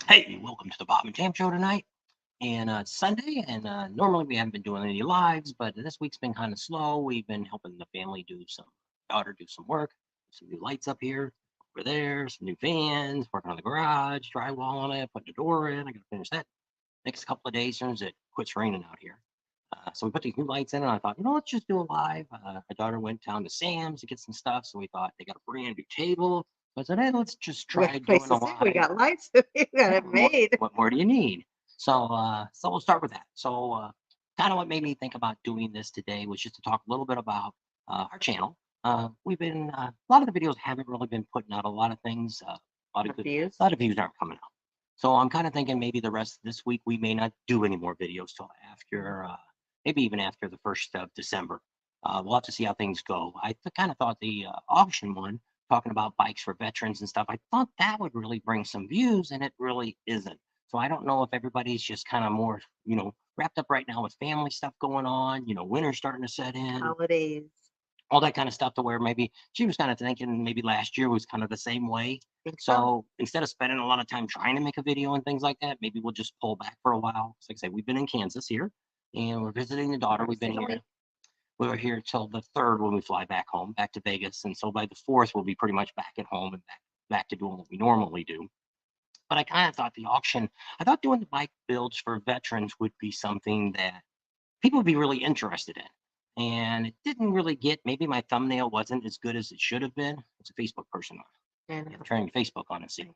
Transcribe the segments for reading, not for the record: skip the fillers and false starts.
Hey, welcome to the Bob and Tam Show tonight. And it's Sunday, and normally we haven't been doing any lives, but this week's been kind of slow. We've been helping the family daughter do some work, some new lights up here, over there, some new fans, working on the garage, drywall on it, putting the door in. I got to finish that next couple of days as soon as it quits raining out here. So we put these new lights in, and I thought, let's just do a live. My daughter went down to Sam's to get some stuff, so we thought they got a brand new table. So I said, hey, let's just We got try a place doing to a sit. We live. got lights. We got Yeah, it made. what more do you need? So we'll start with that. Kind of what made me think about doing this today was just to talk a little bit about our channel. We've been a lot of the videos haven't really been putting out a lot of things. Views. A lot of views aren't coming out. So I'm kind of thinking maybe the rest of this week we may not do any more videos till after, maybe even after the 1st of December. We'll have to see how things go. I kind of thought the auction one, talking about bikes for veterans and stuff, I thought that would really bring some views, and it really isn't. So I don't know if everybody's just kind of more, wrapped up right now with family stuff going on. Winter's starting to set in, Holidays. all that kind of stuff. To where maybe she was kind of thinking maybe last year was kind of the same way. Think so. So instead of spending a lot of time trying to make a video and things like that, maybe we'll just pull back for a while. So like I say, we've been in Kansas here, and we're visiting the daughter. We've been here. We were here till the 3rd when we fly back home, back to Vegas, and so by the 4th we'll be pretty much back at home and back to doing what we normally do. But I kind of thought the auction, I thought doing the bike builds for veterans would be something that people would be really interested in. And it didn't really get, maybe my thumbnail wasn't as good as it should have been. It's a Facebook person on. And Turning Facebook on and see.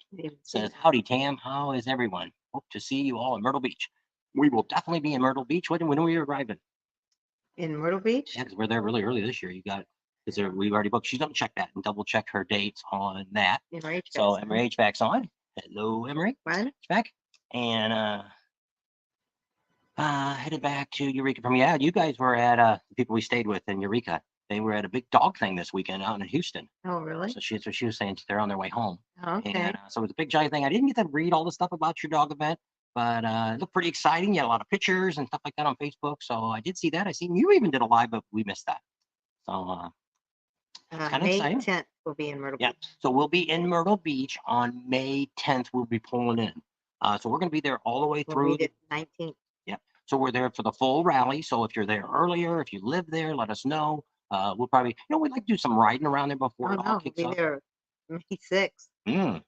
Says, that. howdy, Tam. How is everyone? Hope to see you all in Myrtle Beach. We will definitely be in Myrtle Beach. When are we arriving? In Myrtle Beach. Yeah, because we're there really early this year. We've already booked. She's going to check that and double check her dates on that. So Emery HVAC's on. Hello, Emery. When? HVAC. And headed back to Eureka from, yeah, you guys were at the people we stayed with in Eureka. They were at a big dog thing this weekend out in Houston. Oh, really? So what she was saying. They're on their way home. Okay. And so it was a big giant thing. I didn't get to read all the stuff about your dog event, but it looked pretty exciting. You had a lot of pictures and stuff like that on Facebook. So I did see that. I seen you even did a live, but we missed that. So it's kind of May exciting. 10th we'll be in Myrtle Yeah. Beach. So we'll be in Myrtle Beach on May 10th. We'll be pulling in. So we're going to be there all the way through. We'll 19th. Yeah. So we're there for the full rally. So if you're there earlier, if you live there, let us know. We'll probably, we'd like to do some riding around there before it all kicks we'll off. be there May 6th.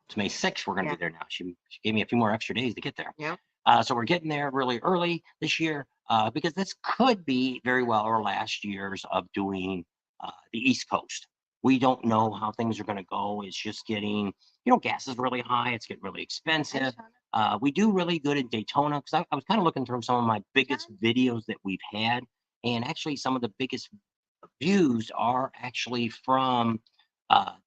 It's May 6th. We're going to be there now. She gave me a few more extra days to get there. Yeah. So we're getting there really early this year because this could be very well our last years of doing the East Coast. We don't know how things are going to go. It's just getting, gas is really high. It's getting really expensive. We do really good in Daytona because I was kind of looking through some of my biggest videos that we've had. And actually, some of the biggest views are actually from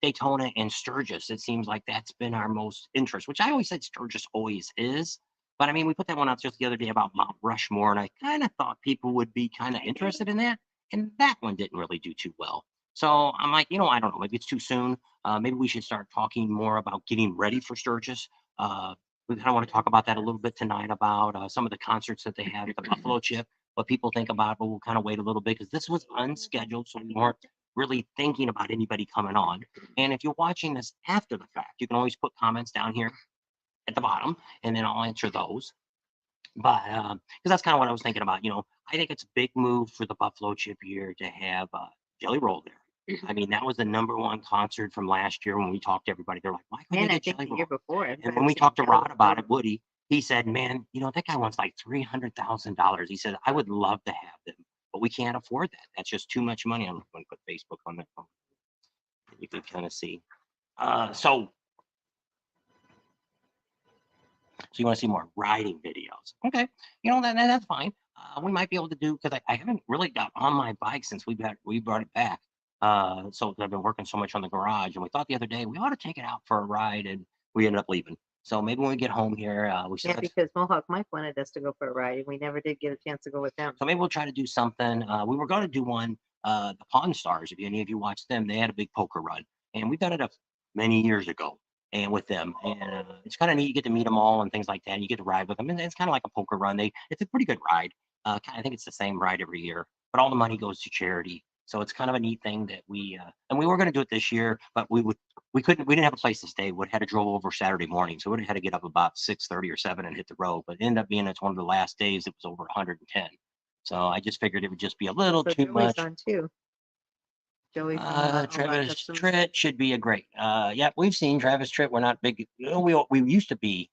Daytona and Sturgis. It seems like that's been our most interest, which I always said Sturgis always is. But I mean, we put that one out just the other day about Mount Rushmore, and I kind of thought people would be kind of interested in that. And that one didn't really do too well. So I'm like, I don't know, maybe it's too soon. Maybe we should start talking more about getting ready for Sturgis. We kind of want to talk about that a little bit tonight about some of the concerts that they had at the Buffalo Chip, what people think about, but we'll kind of wait a little bit because this was unscheduled, so we weren't really thinking about anybody coming on. And if you're watching this after the fact, you can always put comments down here at the bottom, and then I'll answer those. But because that's kind of what I was thinking about. I think it's a big move for the Buffalo Chip year to have Jelly Roll there. I mean, that was the #1 concert from last year when we talked to everybody. They're like, why couldn't they get Jelly Roll? Year before. And when we talked to Rod about it, Woody, he said, man, that guy wants like $300,000. He said, I would love to have them, but we can't afford that. That's just too much money. I'm going to put Facebook on that phone. You can kind of see. So you want to see more riding videos. Okay. That's fine. We might be able to do, because I haven't really got on my bike since we brought it back. So I've been working so much on the garage, and we thought the other day we ought to take it out for a ride, and we ended up leaving. So maybe when we get home here, we should. Yeah, because Mohawk Mike wanted us to go for a ride, and we never did get a chance to go with them. So maybe we'll try to do something. We were going to do one, the Pawn Stars. If any of you watched them, they had a big poker run, and we've done it many years ago. And with them, and it's kind of neat. You get to meet them all and things like that. And you get to ride with them, and it's kind of like a poker run. It's a pretty good ride. I think it's the same ride every year, but all the money goes to charity. So it's kind of a neat thing that and we were going to do it this year, but we didn't have a place to stay. We had to drove over Saturday morning. So we would have had to get up about 6:30 or 7 and hit the road, but it ended up being it's one of the last days. It was over 110. So I just figured it would just be a little So too Joey's much. on too. Joey from All Travis Customs. Tritt should be a great. Yeah, we've seen Travis Tritt. We're not big. We used to be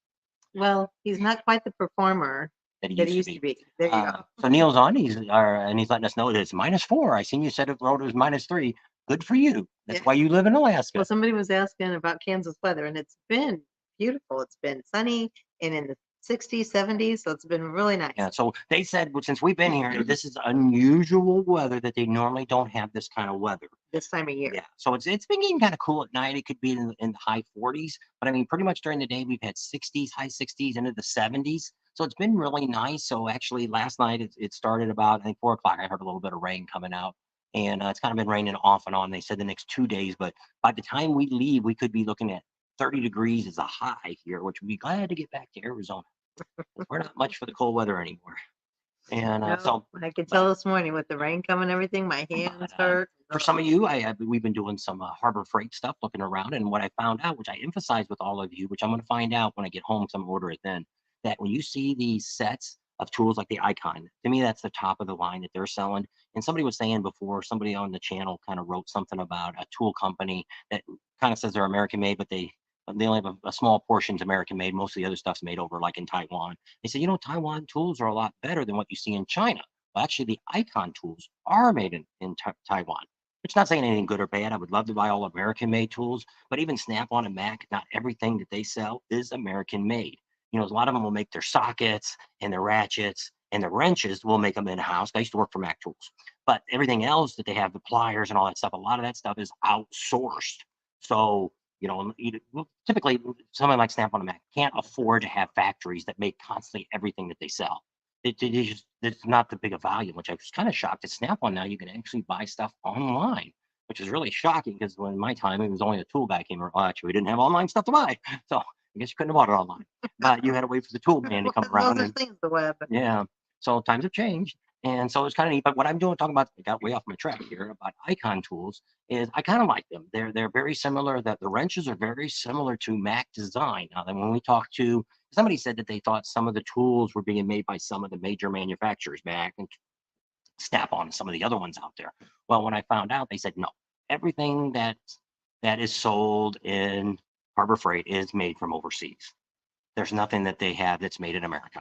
Well, he's not quite the performer that he that he used used to to be. be. There you go. So Neil's on. And he's letting us know that it's -4. I seen you said it road was -3. Good for you. That's Yeah. why you live in Alaska. Well, somebody was asking about Kansas weather, and it's been beautiful. It's been sunny and in the 60s, 70s, so it's been really nice. Yeah, so they said, well, since we've been here, this is unusual weather that they normally don't have this kind of weather. This time of year. Yeah, so it's been getting kind of cool at night. It could be in the high 40s, but I mean, pretty much during the day we've had 60s, high 60s, into the 70s. So it's been really nice. So actually, last night it started about I think 4 o'clock. I heard a little bit of rain coming out, and it's kind of been raining off and on. They said the next 2 days, but by the time we leave, we could be looking at 30 degrees as a high here, which we'd be glad to get back to Arizona. We're not much for the cold weather anymore. And No, so I could tell this morning with the rain coming and everything, my hands hurt. for some of you, we've been doing some Harbor Freight stuff, looking around, and what I found out, which I emphasize with all of you, which I'm going to find out when I get home, because I'm going to order it then, that when you see these sets of tools like the Icon, to me that's the top of the line that they're selling. And somebody was saying before, somebody on the channel kind of wrote something about a tool company that kind of says they're American made, but they only have a small portion's American made. Most of the other stuff's made over like in Taiwan. They said, Taiwan tools are a lot better than what you see in China. Well, actually, the Icon tools are made in Taiwan. It's not saying anything good or bad. I would love to buy all American made tools, but even Snap-on and Mac, not everything that they sell is American made. A lot of them will make their sockets and their ratchets and the wrenches will make them in house. I used to work for Mac Tools, but everything else that they have, the pliers and all that stuff, a lot of that stuff is outsourced. So, typically someone like Snap-on and Mac can't afford to have factories that make constantly everything that they sell. It's not the big a volume, which I was kind of shocked at Snap-on. Now you can actually buy stuff online, which is really shocking because when my time it was only a tool guy came around. Well, actually, we didn't have online stuff to buy, so I guess you couldn't have bought it online. But you had to wait for the tool man to come around. No such thing as the web. Yeah, so times have changed, and so it's kind of neat. But what I'm doing, talking about, I got way off my track here about Icon tools, is I kind of like them. They're very similar. That the wrenches are very similar to Mac design. Now, then when we talked to somebody said that they thought some of the tools were being made by some of the major manufacturers, Mac and Snap-on and some of the other ones out there. Well, when I found out, they said no. Everything that is sold in Harbor Freight is made from overseas. There's nothing that they have that's made in America.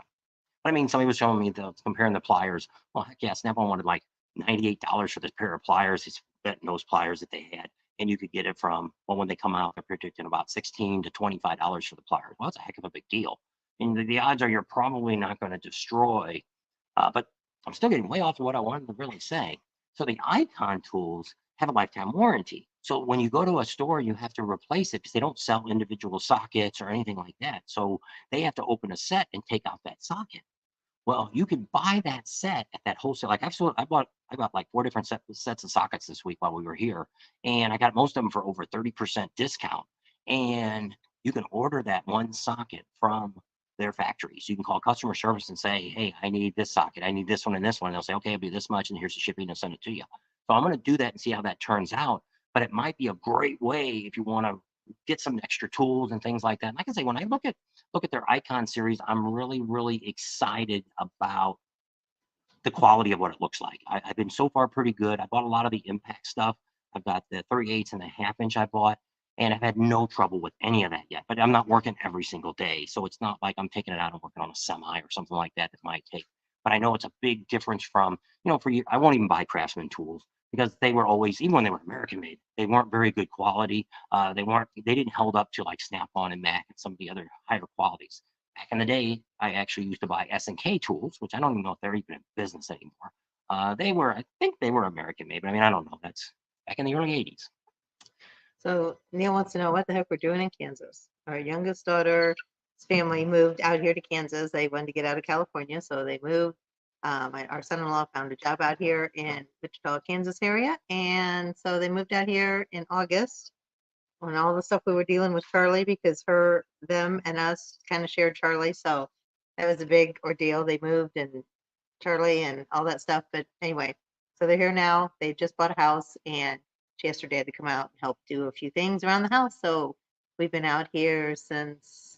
But I mean, somebody was showing me comparing the pliers. Well, heck yeah, Snap-on wanted like $98 for this pair of pliers, these bent nose pliers that they had. And you could get it from, well, when they come out, they're predicting about $16 to $25 for the pliers. Well, that's a heck of a big deal. And the odds are you're probably not going to destroy, but I'm still getting way off of what I wanted to really say. So the Icon tools have a lifetime warranty. So when you go to a store, you have to replace it because they don't sell individual sockets or anything like that. So they have to open a set and take out that socket. Well, you can buy that set at that wholesale. Like I bought like 4 different sets of sockets this week while we were here, and I got most of them for over 30% discount. And you can order that one socket from their factory. So you can call customer service and say, "Hey, I need this socket. I need this one and this one." And they'll say, "Okay, it'll be this much, and here's the shipping and send it to you." So I'm going to do that and see how that turns out. But it might be a great way if you want to get some extra tools and things like that. And like I say, when I look at their Icon series, I'm really, really excited about the quality of what it looks like. I've been so far pretty good. I bought a lot of the Impact stuff. I've got the 38s and the half-inch I bought, and I've had no trouble with any of that yet. But I'm not working every single day, so it's not like I'm taking it out and working on a semi or something like that might take. But I know it's a big difference from, for you, I won't even buy Craftsman tools because they were always, even when they were American made, they weren't very good quality. They didn't hold up to like Snap-on and Mac and some of the other higher qualities. Back in the day, I actually used to buy S&K tools, which I don't even know if they're even in business anymore. I think they were American made, but I mean, I don't know. That's back in the early 80s. So Neil wants to know what the heck we're doing in Kansas. Our youngest daughter's family moved out here to Kansas. They wanted to get out of California, so they moved. Our son-in-law found a job out here in Wichita, Kansas area, and so they moved out here in August when all the stuff we were dealing with Charlie, because them and us kind of shared Charlie, so that was a big ordeal. They moved and Charlie and all that stuff, but anyway, So they're here now. They just bought a house, and she asked her dad to come out and help do a few things around the house. So we've been out here since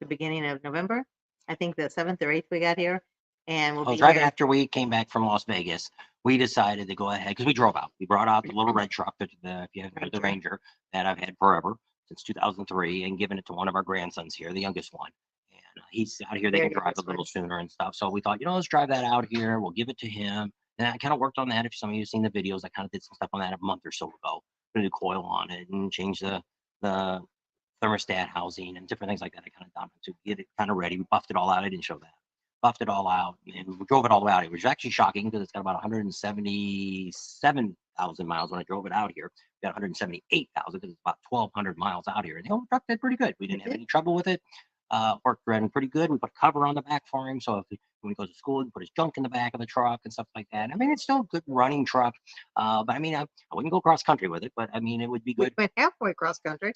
the beginning of November. I think the 7th or 8th we got here, and we'll Well, be right here. after we came back from Las Vegas, we decided to go ahead because we drove out. We brought out the little red truck, if you haven't heard the Ranger that I've had forever since 2003, and given it to one of our grandsons here, the youngest one. And he's out here. They They're can your drive a best little friends. sooner and stuff. So we thought, let's drive that out here. We'll give it to him. And I kind of worked on that. If some of you have seen the videos, I kind of did some stuff on that a month or so ago. Put a new coil on it and change the thermostat housing and different things like that. I kind of done to get it kind of ready. We buffed it all out. I didn't show that. Buffed it all out and we drove it all out. It was actually shocking because it's got about 177,000 miles when I drove it out here. We got 178,000 because it's about 1,200 miles out here. And the old truck did pretty good. We didn't have any trouble with it. Worked running pretty good. We put a cover on the back for him. So when he goes to school, he put his junk in the back of the truck and stuff like that. I mean, it's still a good running truck. But I mean, I wouldn't go cross country with it, but I mean, it would be We good. went halfway cross country.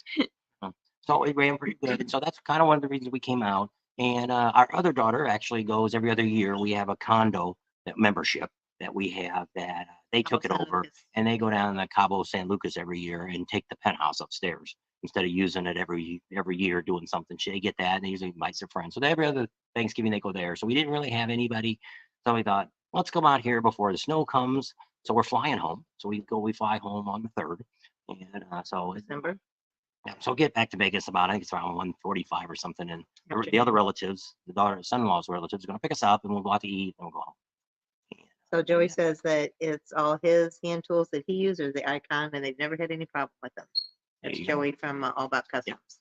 So it ran pretty good. And so that's kind of one of the reasons we came out. And our other daughter actually goes every other year. We have a condo membership that we have that they took it San over Lucas. and they go down to Cabo San Lucas every year and take the penthouse upstairs instead of using it every year doing something. They get that and they usually invite their friends. So every other Thanksgiving they go there. So we didn't really have anybody. So we thought, let's come out here before the snow comes. So we're flying home. So we fly home on the 3rd. And so December. yeah, so get back to Vegas about, I think it's around 1:45 or something. And the other Afternoon. relatives, the daughter, son-in-law's relatives, are going to pick us up and we'll go out to eat and we'll go home. So Joey Yeah. says that it's all his hand tools that he uses, the Icon, and they've never had any problem with them. There That's you go. Joey from All About Customs.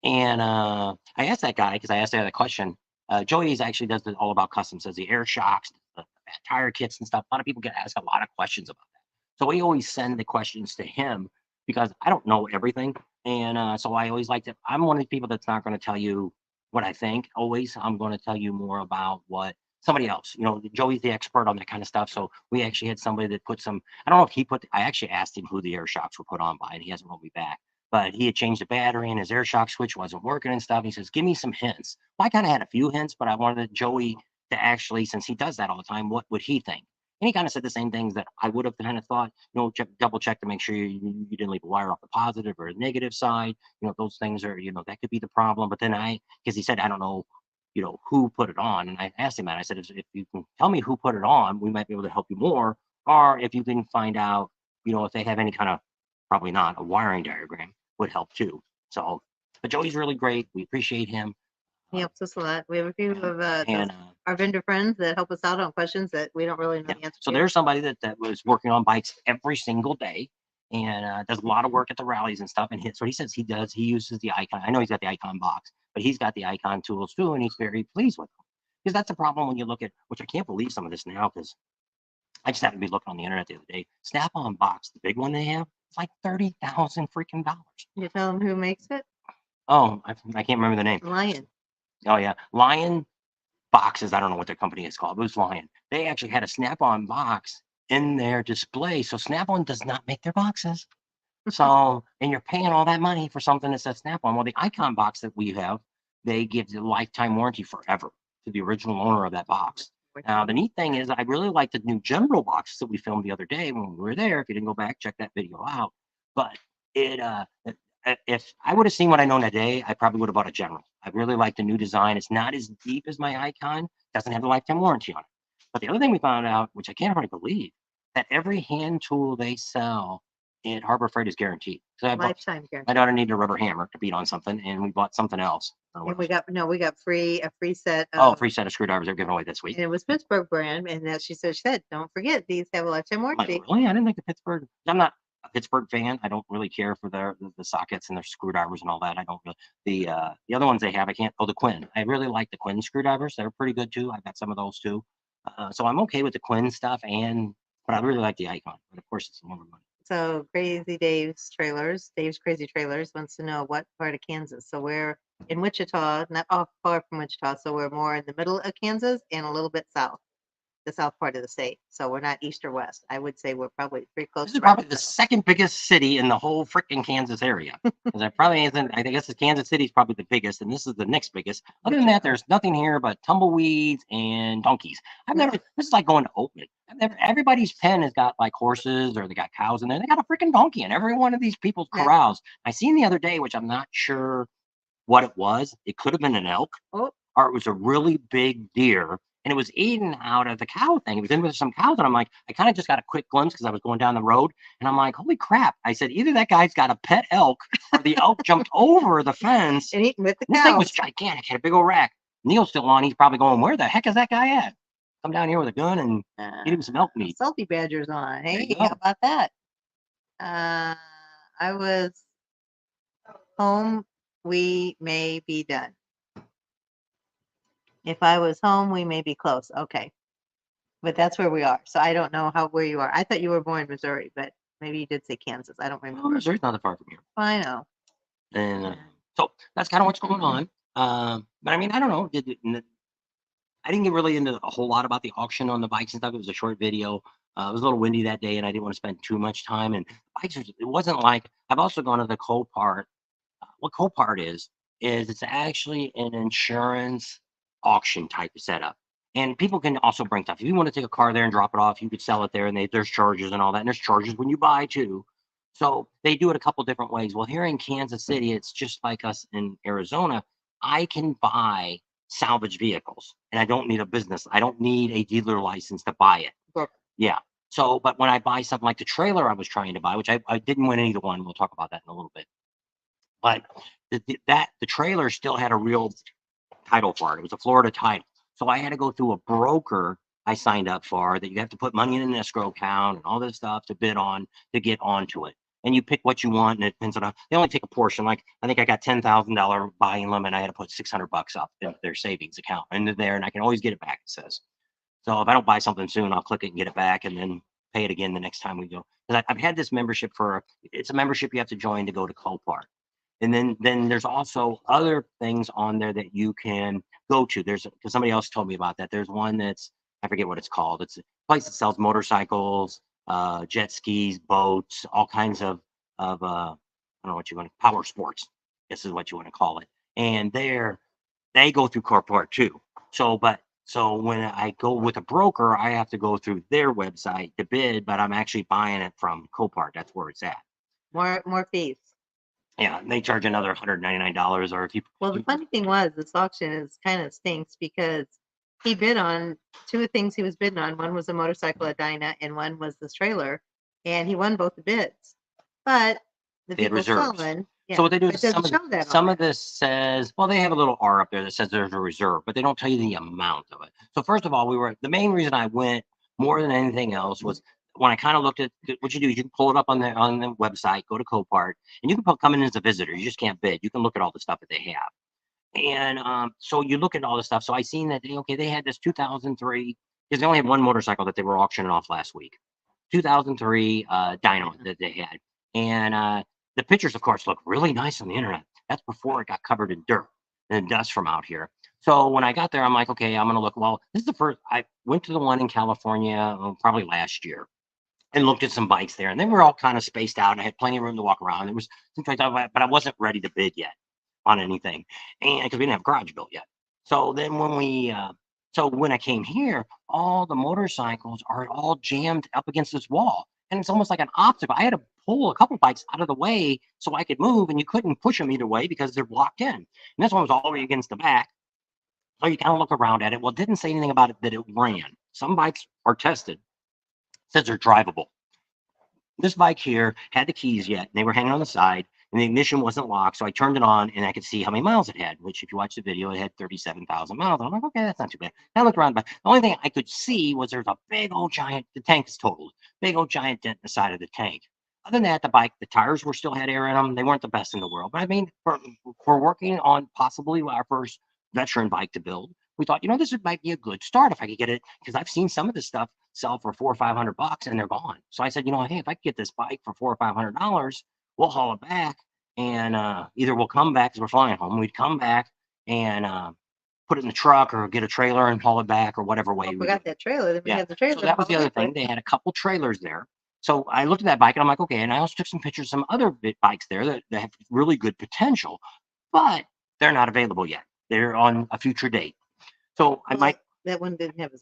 And I asked that guy because I asked that question. Joey's actually does it all about customs, says the air shocks, the tire kits and stuff. A lot of people get asked a lot of questions about that. So we always send the questions to him because I don't know everything. And so I always like to, I'm one of the people that's not going to tell you what I think always. I'm going to tell you more about what somebody else, Joey's the expert on that kind of stuff. So we actually had somebody that put some, I don't know if he put, I actually asked him who the air shocks were put on by and he hasn't wrote me back. But he had changed the battery and his air shock switch wasn't working and stuff. He says, give me some hints. Well, I kind of had a few hints, but I wanted Joey to actually, since he does that all the time, what would he think? And he kind of said the same things that I would have kind of thought, double check to make sure you didn't leave a wire off the positive or the negative side. Those things are, that could be the problem. But then because he said, I don't know, who put it on. And I asked him that. I said, if you can tell me who put it on, we might be able to help you more. Or if you can find out, if they have any kind of, probably not, a wiring diagram would help too. So, but Joey's really great. We appreciate him. He helps us a lot. We have a few of And our vendor friends that help us out on questions that we don't really know yeah. the answer So to. there's somebody that was working on bikes every single day and does a lot of work at the rallies and stuff. And so he says he uses the Icon. I know he's got the Icon box, but he's got the Icon tools too, and he's very pleased with them. Because that's the problem when you look at, which I can't believe some of this now, because I just happened to be looking on the internet the other day. Snap-on box, the big one they have, it's like $30,000 freaking dollars. You tell them who makes it? Oh, I can't remember the name. Lion. Oh yeah, Lion boxes. I don't know what their company is called. It was Lion. They actually had a Snap-on box in their display. So Snap-on does not make their boxes. So, and you're paying all that money for something that says Snap-on. Well, the Icon box that we have, they give the lifetime warranty forever to the original owner of that box. Now, the neat thing is I really like the new General boxes that we filmed the other day when we were there. If you didn't go back, check that video out. But if I would have seen what I know today, I probably would have bought a General. I really like the new design. It's not as deep as my Icon. Doesn't have a lifetime warranty on it. But the other thing we found out, which I can't really believe, that every hand tool they sell in Harbor Freight is guaranteed. So Lifetime my guarantee. daughter needed a rubber hammer to beat on something, and we bought something else. And we got a free set Oh, of, free set of screwdrivers they're giving away this week. and it was Pittsburgh brand, and that she said, don't forget, these have a lifetime I'm like, warranty. really? I didn't think the Pittsburgh. I'm not a Pittsburgh fan. I don't really care for the sockets and their screwdrivers and all that. I don't really. The other ones they have, I can't. Oh, the Quinn. I really like the Quinn screwdrivers. They're pretty good too. I've got some of those too. So I'm okay with the Quinn stuff, but I really like the Icon. But of course, it's more money. So Dave's Crazy Trailers wants to know what part of Kansas. So we're in Wichita, not off far from Wichita. So we're more in the middle of Kansas and a little bit south. the south part of the state. So we're not east or west. I would say we're probably pretty close This to is probably right. the second biggest city in the whole freaking Kansas area. 'Cause it probably isn't. I guess Kansas City is probably the biggest, and this is the next biggest. Other than that, there's nothing here but tumbleweeds and donkeys. I've never. This is like going to Oakland. I've never. Everybody's pen has got like horses or they got cows in there. They got a freaking donkey in every one of these people's Yeah. corrals. I seen the other day, which I'm not sure what it was. It could have been an elk, Oh, or it was a really big deer, and it was eating out of the cow thing. It was in with some cows, and I'm like, I kind of just got a quick glimpse because I was going down the road, and I'm like, holy crap! I said, either that guy's got a pet elk, or the elk jumped over the fence. and eating with the This thing was cows. gigantic, had a big old rack. Neil's still on. He's probably going, where the heck is that guy at? Come down here with a gun and get him some elk meat. Salty badgers on. There you Hey, go. how about that? I was home. We may be done. If I was home, we may be close. Okay. But that's where we are. So I don't know where you are. I thought you were born in Missouri, but maybe you did say Kansas. I don't Well, remember. Missouri's not that far from here. I know. And so that's kind of what's going on. But I mean, I don't know. I didn't get really into a whole lot about the auction on the bikes and stuff. It was a short video. It was a little windy that day, and I didn't want to spend too much time. And bikes, it wasn't like I've also gone to the Copart. What Copart is it's actually an insurance auction type of setup. And people can also bring stuff. If you want to take a car there and drop it off, you could sell it there, and there's charges and all that. And there's charges when you buy too. So they do it a couple different ways. Well, here in Kansas City, it's just like us in Arizona. I can buy salvage vehicles, and I don't need a business. I don't need a dealer license to buy it. Broker. Yeah. So, but when I buy something like the trailer I was trying to buy, which I didn't win either one, we'll talk about that in a little bit. But the trailer still had a real title for it. It was a Florida title. So I had to go through a broker I signed up for that you have to put money in an escrow account and all this stuff to bid on to get onto it. And you pick what you want, and it depends on they only take a portion. Like I think I got $10,000 buying limit. I had to put $600 up in their savings account into there, and I can always get it back. It says so. If I don't buy something soon, I'll click it and get it back, and then pay it again the next time we go. Because I've had this membership it's a membership you have to join to go to Copart. And then there's also other things on there that you can go to. Because somebody else told me about that. There's one that's I forget what it's called. It's a place that sells motorcycles, jet skis, boats, all kinds of I don't know what you want to power sports. This is what you want to call it. And they go through Copart too. So when I go with a broker, I have to go through their website to bid, but I'm actually buying it from Copart. That's where it's at. More fees. Yeah, they charge another $199, or if you. Well, the funny thing was this auction is kind of stinks because he bid on two things he was bidding on. One was a motorcycle, a Dyna, and one was this trailer, and he won both the bids. But the They had people reserves. selling, So what they do it is doesn't show that on some of there. this says, well, they have a little R up there that says there's a reserve, but they don't tell you the amount of it. So first of all, the main reason I went more than anything else was when I kind of looked at what you do, you can pull it up on the website, go to Copart, and you can come in as a visitor. You just can't bid. You can look at all the stuff that they have. And so you look at all the stuff. So I seen that they had this 2003 because they only had one motorcycle that they were auctioning off last week. 2003 dyno that they had, and the pictures, of course, look really nice on the internet. That's before it got covered in dirt and dust from out here. So when I got there, I'm like, okay, I'm gonna look. Well, this is the first. I went to the one in California probably last year and looked at some bikes there, and they were all kind of spaced out, and I had plenty of room to walk around. It was some choice, but I wasn't ready to bid yet on anything, and because we didn't have a garage built yet. So then when I came here, all the motorcycles are all jammed up against this wall, and it's almost like an obstacle. I had to pull a couple bikes out of the way so I could move, and you couldn't push them either way because they're blocked in. And this one was all the way against the back. So you kind of look around at it. Well, it didn't say anything about it that it ran. Some bikes are tested, says they're drivable. This bike here had the keys yet, and they were hanging on the side, and the ignition wasn't locked. So I turned it on, and I could see how many miles it had, which if you watch the video, it had 37,000 miles. I'm like, okay, that's not too bad. I looked around, but the only thing I could see was there's a big old giant, the tank is totaled, big old giant dent in the side of the tank. Other than that, the tires still had air in them. They weren't the best in the world. But I mean, for working on possibly our first veteran bike to build, we thought, this might be a good start if I could get it, because I've seen some of this stuff sell for $400 or $500 and they're gone. So I said, hey, if I could get this bike for $400 or $500, we'll haul it back, and either we'll come back because we're flying home. We'd come back and put it in the truck or get a trailer and haul it back or whatever way. Oh, we forgot do it. that trailer. Then we Yeah. have the trailer. So that was the other thing. They had a couple trailers there. So I looked at that bike and I'm like, okay. And I also took some pictures of some other bikes there that have really good potential, but they're not available yet. They're on a future date. So I might. That one didn't have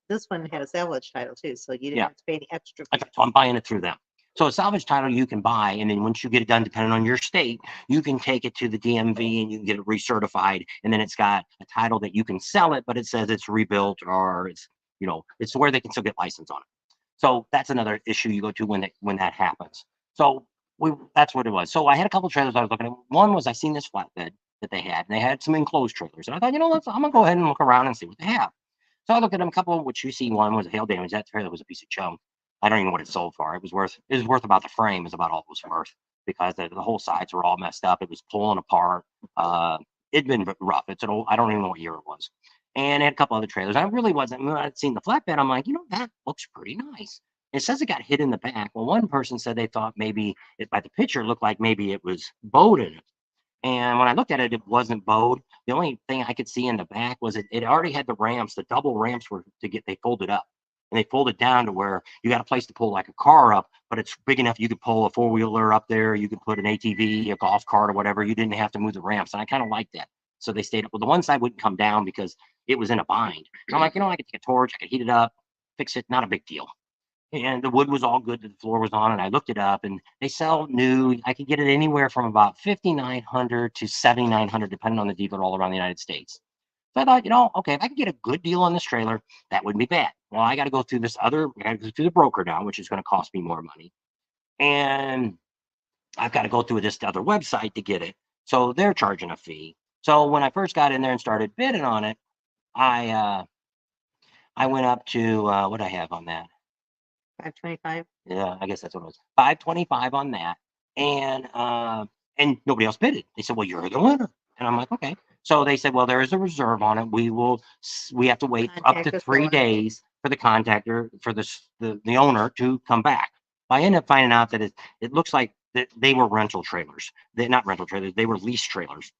this one had a salvage title too, so you didn't Yeah. have to pay any extra Okay, fees. so I'm buying it through them. So a salvage title you can buy, and then once you get it done, depending on your state, you can take it to the DMV and you can get it recertified, and then it's got a title that you can sell it, but it says it's rebuilt or it's it's where they can still get license on it. So that's another issue you go to when that happens. So that's what it was. So I had a couple trailers I was looking at. One was I seen this flatbed that they had, and they had some enclosed trailers, and I thought, I'm gonna go ahead and look around and see what they have. So I looked at them, a couple, which you see one was a hail damage. That trailer was a piece of junk. I don't even know what it sold for. It was worth about the frame is about all it was worth because the whole sides were all messed up. It was pulling apart. It'd been rough. It's an old, I don't even know what year it was. And it had a couple other trailers. I really wasn't, when I'd seen the flatbed, I'm like, that looks pretty nice. It says it got hit in the back. Well, one person said they thought maybe by the picture, it looked like maybe it was bowed in it. And when I looked at it, it wasn't bowed. The only thing I could see in the back was it already had the ramps. The double ramps were they folded up. And they folded down to where you got a place to pull like a car up, but it's big enough you could pull a four-wheeler up there. You could put an ATV, a golf cart, or whatever. You didn't have to move the ramps. And I kind of liked that. So they stayed up. Well, the one side wouldn't come down because it was in a bind. So I'm like, I could take a torch, I could heat it up, fix it, not a big deal. And the wood was all good that the floor was on, and I looked it up, and they sell new. I could get it anywhere from about 5,900 to 7,900, depending on the dealer, all around the United States. So I thought, okay, if I could get a good deal on this trailer, that wouldn't be bad. Well, I got to go through I got to go through the broker now, which is going to cost me more money, and I've got to go through this other website to get it. So they're charging a fee. So when I first got in there and started bidding on it, I went up to what I have on that. 525. Yeah, I guess that's what it was. 525 on that. And nobody else bid it. They said, well, you're the winner. And I'm like, okay. So they said, well, there is a reserve on it. We have to wait up Contact to the 3 seller. days for the contactor, for the owner to come back. I ended up finding out that it looks like that they were rental trailers. They're not rental trailers, they were lease trailers.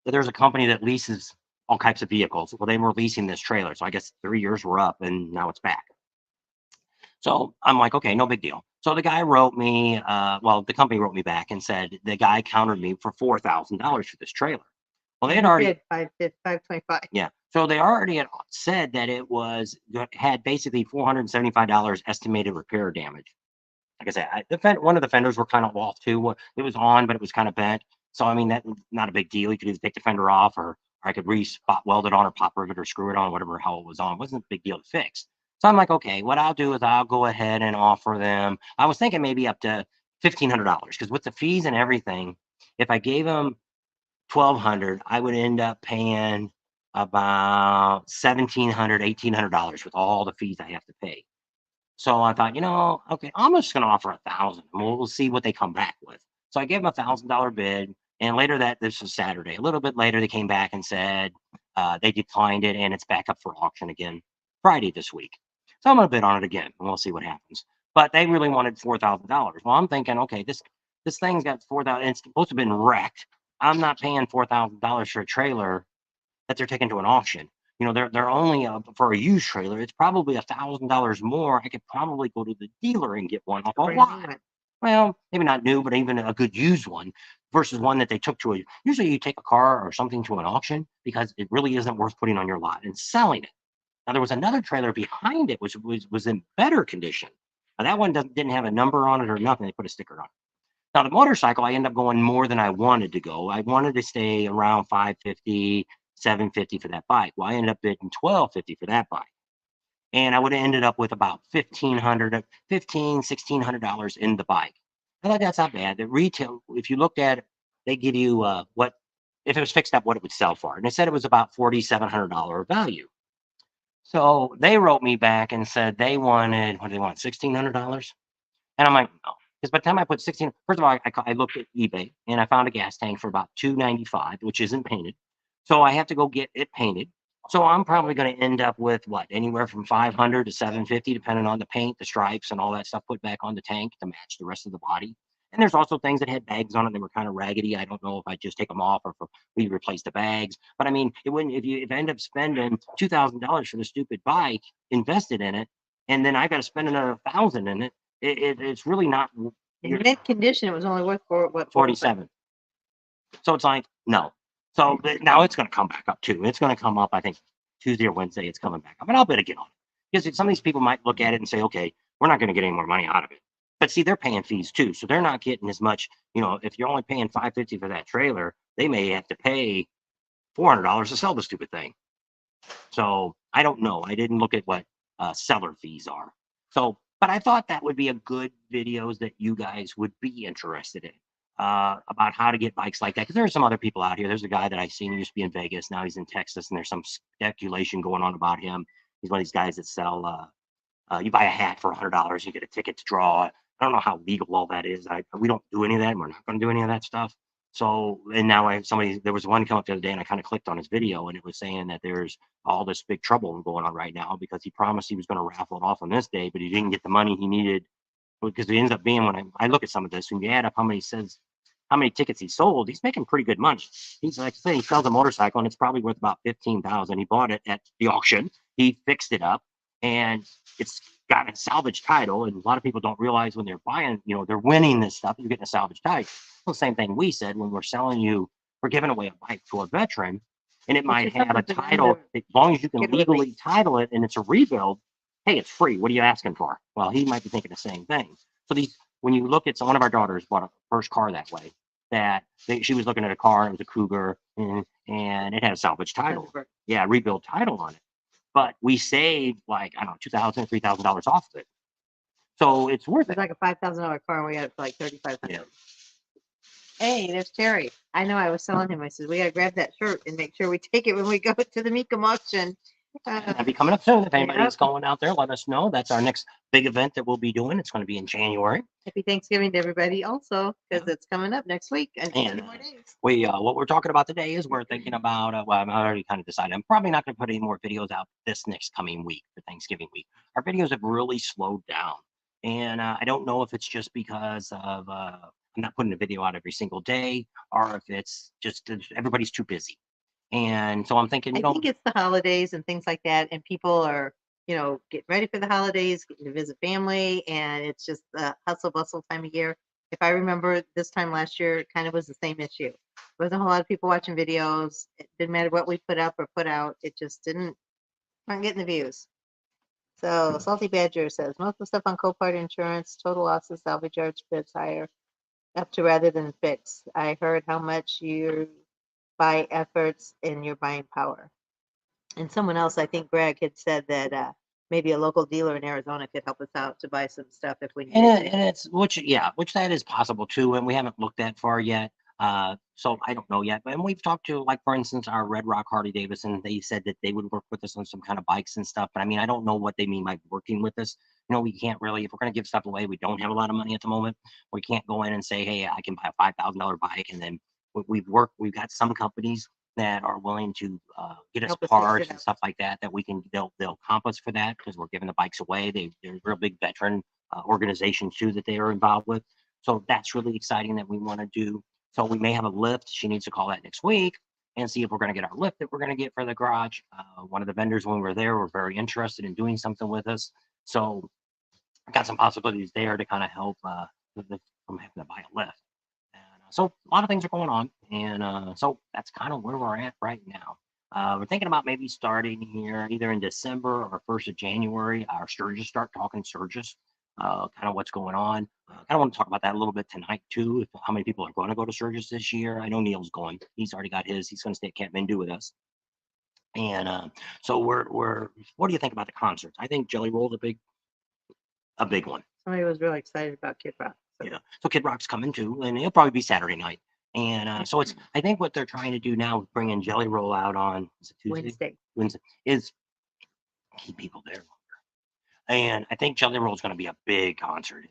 That there's a company that leases all types of vehicles. Well, they were leasing this trailer. So I guess 3 years were up and now it's back. So I'm like, okay, no big deal. So the guy wrote me, the company wrote me back and said the guy countered me for $4,000 for this trailer. Well, they had already, 525. yeah. So they already had said that had basically $475 estimated repair damage. Like I said, one of the fenders were kind of off too. It was on, but it was kind of bent. So I mean, that's not a big deal. You could either take the fender off, or I could spot weld it on, or pop rivet, or screw it on, whatever how it was on. It wasn't a big deal to fix. So I'm like, okay, what I'll do is I'll go ahead and offer them. I was thinking maybe up to $1,500 because with the fees and everything, if I gave them 1,200, I would end up paying about $1,700, $1,800 with all the fees I have to pay. So I thought, okay, I'm just going to offer 1,000. We'll see what they come back with. So I gave them $1,000 bid, and this was Saturday. A little bit later, they came back and said they declined it, and it's back up for auction again Friday this week. So I'm going to bid on it again, and we'll see what happens. But they really wanted $4,000. Well, I'm thinking, okay, this thing's got 4,000. It's supposed to have been wrecked. I'm not paying $4,000 for a trailer that they're taking to an auction. They're only for a used trailer. It's probably $1,000 more. I could probably go to the dealer and get one off a lot. Well, maybe not new, but even a good used one versus one that they took to usually you take a car or something to an auction because it really isn't worth putting on your lot and selling it. Now there was another trailer behind it, which was in better condition. Now that one didn't have a number on it or nothing. They put a sticker on it. Now the motorcycle, I ended up going more than I wanted to go. I wanted to stay around 550, 750 for that bike. Well, I ended up bidding 1,250 for that bike. And I would have ended up with about $1,600 in the bike. I thought that's not bad. The retail, if you looked at it, they give you what if it was fixed up, what it would sell for. And they said it was about $4,700 value. So they wrote me back and said they wanted, what do they want, $1,600? And I'm like, no. Because by the time I put 16, first of all, I looked at eBay and I found a gas tank for about $295, which isn't painted. So I have to go get it painted. So I'm probably going to end up with anywhere from 500 to 750, depending on the paint, the stripes, and all that stuff put back on the tank to match the rest of the body. And there's also things that had bags on it. They were kind of raggedy. I don't know if I just take them off or if we replace the bags. But I mean, it wouldn't if I end up spending $2,000 for the stupid bike, invested in it, and then I got to spend another 1,000 in it. It's really not. In mint condition, it was only worth what 47. So it's like no. So now it's going to come back up too. It's going to come up. I think Tuesday or Wednesday. It's coming back up, and I'll bet again on it because some of these people might look at it and say, okay, we're not going to get any more money out of it. But see, they're paying fees too, so they're not getting as much. If you're only paying $550 for that trailer, they may have to pay $400 to sell the stupid thing. So I don't know. I didn't look at what seller fees are. So, but I thought that would be a good videos that you guys would be interested in about how to get bikes like that. Because there are some other people out here. There's a guy that I seen. He used to be in Vegas. Now he's in Texas, and there's some speculation going on about him. He's one of these guys that sell. You buy a hat for $100, you get a ticket to draw. I don't know how legal all that is. We don't do any of that. We're not going to do any of that stuff. So, and now there was one come up the other day and I kind of clicked on his video and it was saying that there's all this big trouble going on right now because he promised he was going to raffle it off on this day, but he didn't get the money he needed because it ends up being when I look at some of this, when you add up how many tickets he sold, he's making pretty good money. He's like I say, he sells a motorcycle and it's probably worth about 15,000. He bought it at the auction. He fixed it up and it's got a salvage title. And a lot of people don't realize when they're buying, they're winning this stuff, you're getting a salvage title. Well, the same thing we said when we're giving away a bike to a veteran, and it might have a title. As long as you can legally title it and it's a rebuild, hey, it's free. What are you asking for? Well, he might be thinking the same thing. So when you look at one of our daughters bought a first car that way, she was looking at a car, it was a Cougar, and it had a salvage title. Yeah, rebuild title on it. But we saved like, I don't know, $2,000, $3,000 off of it. So it's worth it. It's like a $5,000 car and we got it for like $3,500. Yeah. Hey, there's Terry. I know I was telling him, I said, we got to grab that shirt and make sure we take it when we go to the Mecum auction. That'll be coming up soon. If anybody's going out there, let us know. That's our next big event that we'll be doing. It's going to be in January. Happy Thanksgiving to everybody also, because it's coming up next week. And more days. What we're talking about today is we're thinking about, I've already kind of decided. I'm probably not going to put any more videos out this next coming week for Thanksgiving week. Our videos have really slowed down. And I don't know if it's just because of I'm not putting a video out every single day or if it's just everybody's too busy. And so I'm thinking, I think it's the holidays and things like that. And people are, getting ready for the holidays, getting to visit family. And it's just the hustle bustle time of year. If I remember this time last year, it kind of was the same issue. There wasn't a whole lot of people watching videos. It didn't matter what we put up or put out. It just weren't getting the views. So Salty Badger says, most of the stuff on Copart insurance, total losses, salvage yards, bids higher, up to rather than fix. I heard how much you buy efforts in your buying power. And someone else, I think Greg had said that maybe a local dealer in Arizona could help us out to buy some stuff if we need it. And it's which that is possible too, and we haven't looked that far yet. So I don't know yet. And we've talked to, like, for instance, our Red Rock Harley Davidson. They said that they would work with us on some kind of bikes and stuff. But I mean, I don't know what they mean by working with us. We can't really, if we're going to give stuff away, we don't have a lot of money at the moment. We can't go in and say, hey, I can buy a $5,000 bike. And then we've got some companies that are willing to get us parts and stuff like that they'll comp us for that because we're giving the bikes away. They're a real big veteran organization too that they are involved with. So that's really exciting that we want to do. So we may have a lift. She needs to call that next week and see if we're going to get our lift that we're going to get for the garage. One of the vendors when we were there were very interested in doing something with us. So I got some possibilities there to kind of help from having to buy a lift. So a lot of things are going on, and so that's kind of where we're at right now. We're thinking about maybe starting here either in December or 1st of January. Our Sturgis, start talking Sturgis, kind of what's going on. I kind of want to talk about that a little bit tonight too. How many people are going to go to Sturgis this year? I know Neil's going. He's already got his. He's going to stay at Camp Mindu with us. And so we're. What do you think about the concerts? I think Jelly Roll's a big one. Somebody was really excited about Kid Rock. Yeah, so Kid Rock's coming too, and it'll probably be Saturday night. And so I think what they're trying to do now with bringing Jelly Roll out on Tuesday? Wednesday is keep people there longer. And I think Jelly Roll is going to be a big concert.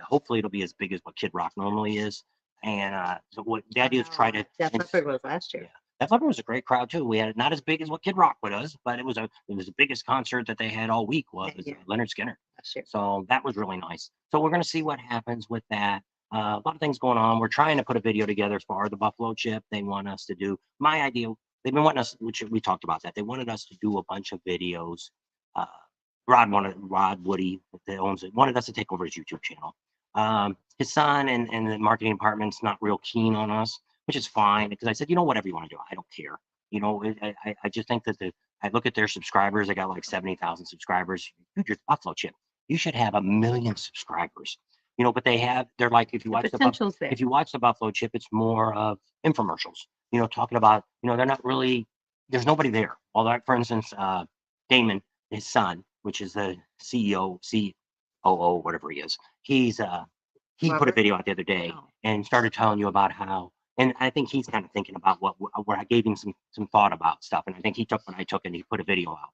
Hopefully it'll be as big as what Kid Rock normally is. And so what the idea is try to. Def Leppard was last year. Yeah. Def Leppard was a great crowd too. We had not as big as what Kid Rock was, but it was the biggest concert that they had all week was Leonard Skinner. So that was really nice. So we're going to see what happens with that. A lot of things going on. We're trying to put a video together for the buffalo chip. They want us to do my idea. They've been wanting us, which we talked about that. They wanted us to do a bunch of videos. Uh, Rod Woody that owns it wanted us to take over his YouTube channel. His son and the marketing department's not real keen on us, which is fine because I said, whatever you want to do, I don't care. I just think that I look at their subscribers. They got like 70,000 subscribers. Dude, you're Buffalo Chip. You should have 1 million subscribers. But they're like, if you watch potential's there. if you watch the Buffalo Chip, it's more of infomercials. Talking about, they're not really. There's nobody there. Although, for instance, Damon, his son, which is the CEO, COO, whatever he is, he put a Robert? video out the other day Oh. and started telling you about how. And I think he's kind of thinking about where I gave him some thought about stuff, and I think he took what I took and he put a video out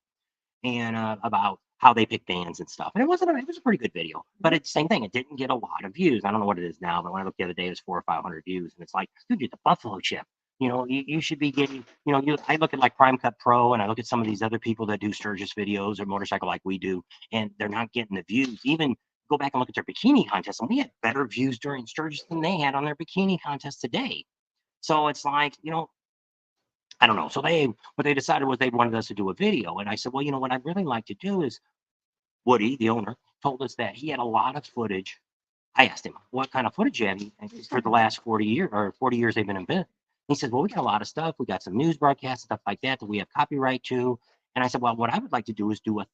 and about how they pick bands and stuff. And it was a pretty good video, but it's the same thing. It didn't get a lot of views. I don't know what it is now, but when I looked the other day, it was 400 or 500 views, and it's like, dude, you're the Buffalo Chip. You should be getting. I look at like Prime Cut Pro, and I look at some of these other people that do Sturgis videos or motorcycle like we do, and they're not getting the views. Even go back and look at their bikini contest, and we had better views during Sturgis than they had on their bikini contest today. So it's like, I don't know. So what they decided was they wanted us to do a video. And I said, well, what I'd really like to do is Woody, the owner, told us that he had a lot of footage. I asked him, what kind of footage you have for the last 40 years or 40 years they've been in business? He said, well, we got a lot of stuff. We got some news broadcasts, stuff like that we have copyright to. And I said, well, what I would like to do is do a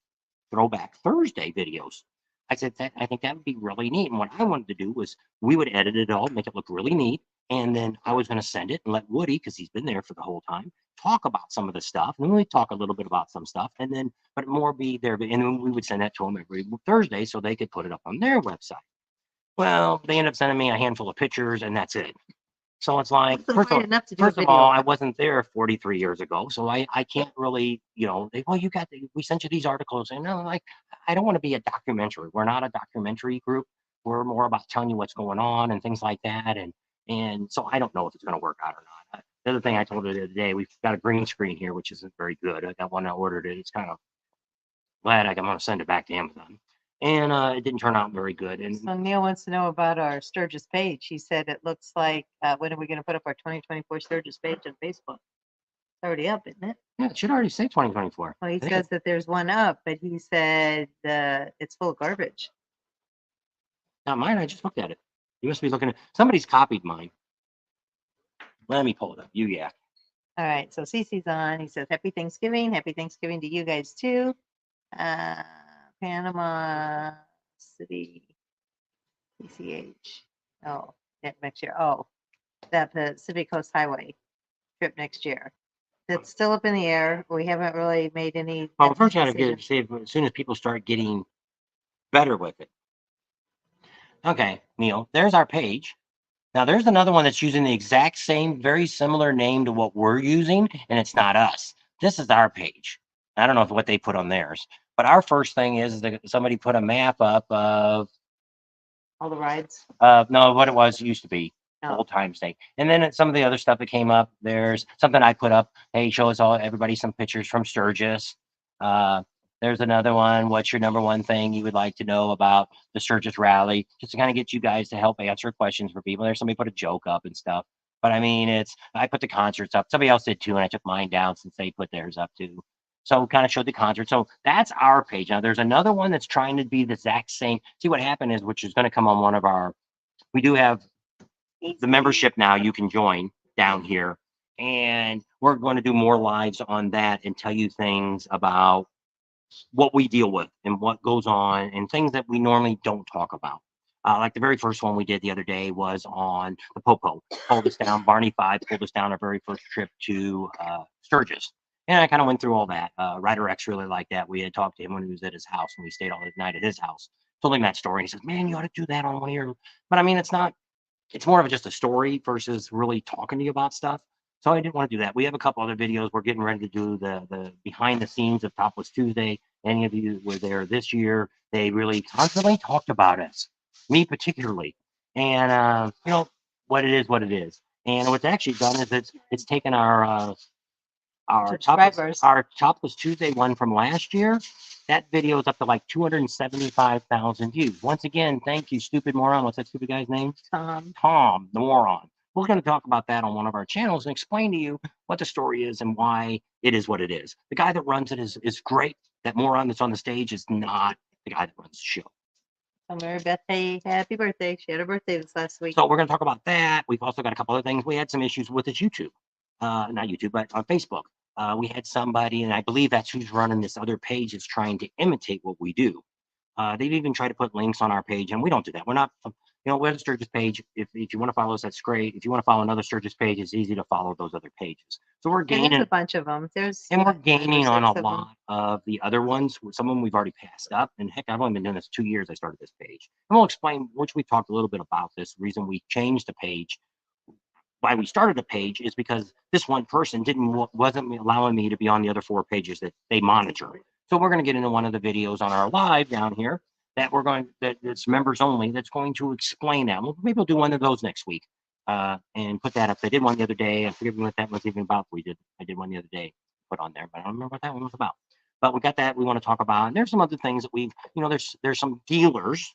Throwback Thursday videos. I said that I think that would be really neat. And what I wanted to do was we would edit it all, make it look really neat. And then I was going to send it and let Woody, because he's been there for the whole time, talk about some of the stuff. And then we talk a little bit about some stuff, and then but more be there. And then we would send that to them every Thursday so they could put it up on their website. Well, they ended up sending me a handful of pictures, and that's it. So it's like, first of all, I wasn't there 43 years ago, so I can't really, we sent you these articles, and I'm like, I don't want to be a documentary. We're not a documentary group. We're more about telling you what's going on and things like that, and so I don't know if it's going to work out or not. The other thing I told her the other day, we've got a green screen here, which isn't very good. I got one, I ordered it. It's kind of glad I'm going to send it back to Amazon. And it didn't turn out very good. And So Neil wants to know about our Sturgis page. He said it looks like, when are we going to put up our 2024 Sturgis page on Facebook? It's already up, isn't it? yeah, it should already say 2024. Well, he says that there's one up, but he said it's full of garbage. Not mine. I just looked at it. You must be looking at somebody's copied mine. Let me pull it up. Yeah. All right. So Cece's on. He says, Happy Thanksgiving. Happy Thanksgiving to you guys too. Panama City, PCH. Oh, next year. Oh, the Pacific Coast Highway trip next year. That's still up in the air. We haven't really made any. Well, first, you got to see if, as soon as people start getting better with it. Okay, Neil, there's our page. Now, there's another one that's using the exact same, very similar name to what we're using, and it's not us. This is our page. I don't know what they put on theirs, but our first thing is that somebody put a map up of all the rides. No, what it was used to be. Old time state. And then some of the other stuff that came up, there's something I put up. Hey, show us everybody some pictures from Sturgis. There's another one. What's your number one thing you would like to know about the Sturgis rally? Just to kind of get you guys to help answer questions for people. There's somebody put a joke up and stuff. But I mean, I put the concerts up. Somebody else did too, and I took mine down since they put theirs up too. So kind of showed the concert. So that's our page. Now there's another one that's trying to be the exact same. See what happened is, which is going to come on one of our, we do have the membership now you can join down here. And we're going to do more lives on that and tell you things about what we deal with and what goes on and things that we normally don't talk about. Like the very first one we did the other day was on the Popo. Pulled us down, Barney 5 pulled us down our very first trip to Sturgis. And I kind of went through all that. Ryder X really liked that. We had talked to him when he was at his house, and we stayed all night at his house. Told him that story. And he says, man, you ought to do that on one of your, but I mean, it's more of just a story versus really talking to you about stuff. So I didn't want to do that. We have a couple other videos. We're getting ready to do the behind the scenes of Topless Tuesday. Any of you were there this year, they really constantly talked about us, me particularly. And what it is. And what's actually done is it's taken our subscribers. Our Topless Tuesday one from last year, that video is up to like 275,000 views. Once again, thank you, stupid moron. What's that stupid guy's name? Tom, the moron. We're going to talk about that on one of our channels and explain to you what the story is and why it is what it is. The guy that runs it is great. That moron that's on the stage is not the guy that runs the show. Mary Beth, hey, happy birthday. She had her birthday this last week. So we're going to talk about that. We've also got a couple other things. We had some issues with his YouTube. Not YouTube, but on Facebook. We had somebody, and I believe that's who's running this other page, is trying to imitate what we do. They've even tried to put links on our page, and we don't do that. We're not, we're the Sturgis page. If you want to follow us, that's great. If you want to follow another Sturgis page, it's easy to follow those other pages. So we're There's gaining a bunch of them. we're gaining on a 6 of 'em. lot of the other ones. Some of them we've already passed up. And heck, I've only been doing this 2 years. I started this page, and we'll explain, which we talked a little bit about this. The reason we changed the page, why we started a page, is because this one person wasn't allowing me to be on the other 4 pages that they monitor. So we're going to get into one of the videos on our live down here that's members only, that's going to explain that. Maybe we'll do one of those next week and put that up. I did one the other day. I forget what that was even about. I did one the other day, put on there, but I don't remember what that one was about. But we got that we want to talk about. And there's some other things that we've, there's some dealers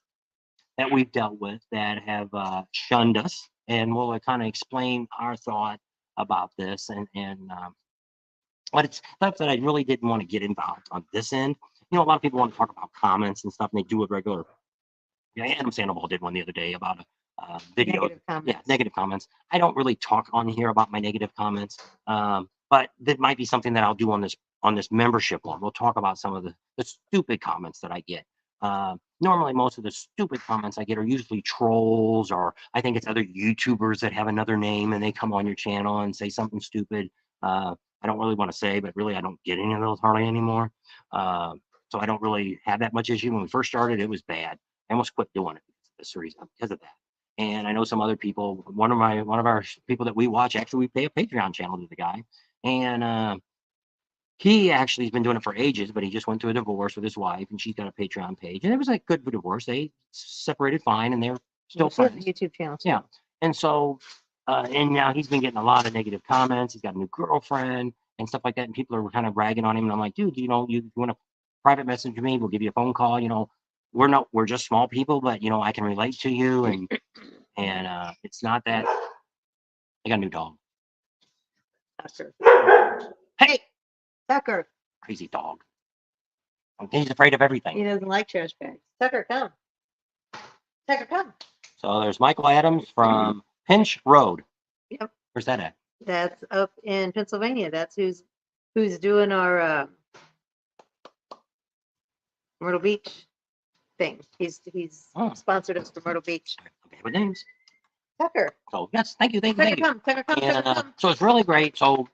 that we've dealt with that have shunned us, and we'll kind of explain our thought about this and but it's stuff that I really didn't want to get involved on this end. A lot of people want to talk about comments and stuff, and they do it regular. Adam Sandoval did one the other day about a video. Negative comments. Yeah, negative comments. I don't really talk on here about my negative comments, but that might be something that I'll do on this membership one. We'll talk about some of the stupid comments that I get. Normally, most of the stupid comments I get are usually trolls, or I think it's other YouTubers that have another name and they come on your channel and say something stupid. I don't really want to say, but really I don't get any of those hardly anymore. So I don't really have that much issue. When we first started, it was bad. I almost quit doing it because of that. And I know some other people. One of our people that we watch, actually, we pay a Patreon channel to the guy, and he actually has been doing it for ages. But he just went through a divorce with his wife, and she's got a Patreon page, and it was like good for divorce. They separated fine, and they're still She has a friends. YouTube channel. Too. Yeah, and so and now he's been getting a lot of negative comments. He's got a new girlfriend and stuff like that, and people are kind of bragging on him. And I'm like, dude, you want to private message me? We'll give you a phone call. We're just small people, but I can relate to you, and it's not that. I got a new dog. Tucker. Hey, Tucker. crazy dog. He's afraid of everything. He doesn't like trash bags. Tucker, come. Tucker, come. So there's Michael Adams from Pinch Road. Yep. Where's that at? That's up in Pennsylvania. That's who's doing our Myrtle Beach thing. He's sponsored us for Myrtle Beach. Okay, with names. Tucker. So yes, thank you. Tucker, come. Tucker, come. And Tucker, come. so it's really great. So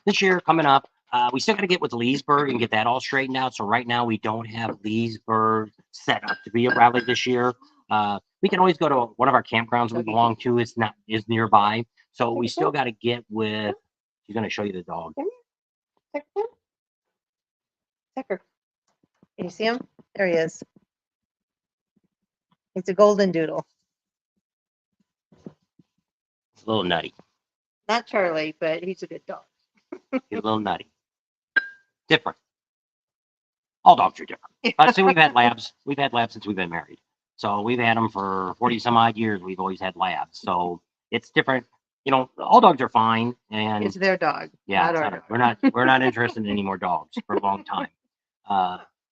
this year coming up, we still got to get with Leesburg and get that all straightened out. So right now we don't have Leesburg set up to be a rally this year. We can always go to one of our campgrounds we belong to. Is nearby. So we still got to get with. She's going to show you the dog. Tucker, come. Tucker. Can you see him? There he is. He's a golden doodle. He's a little nutty. Not Charlie, but he's a good dog. He's a little nutty. Different. All dogs are different. But see, we've had labs. We've had labs since we've been married. So we've had them for 40 some odd years. We've always had labs. So it's different. All dogs are fine. And It's their dog. yeah, we're not interested in any more dogs for a long time.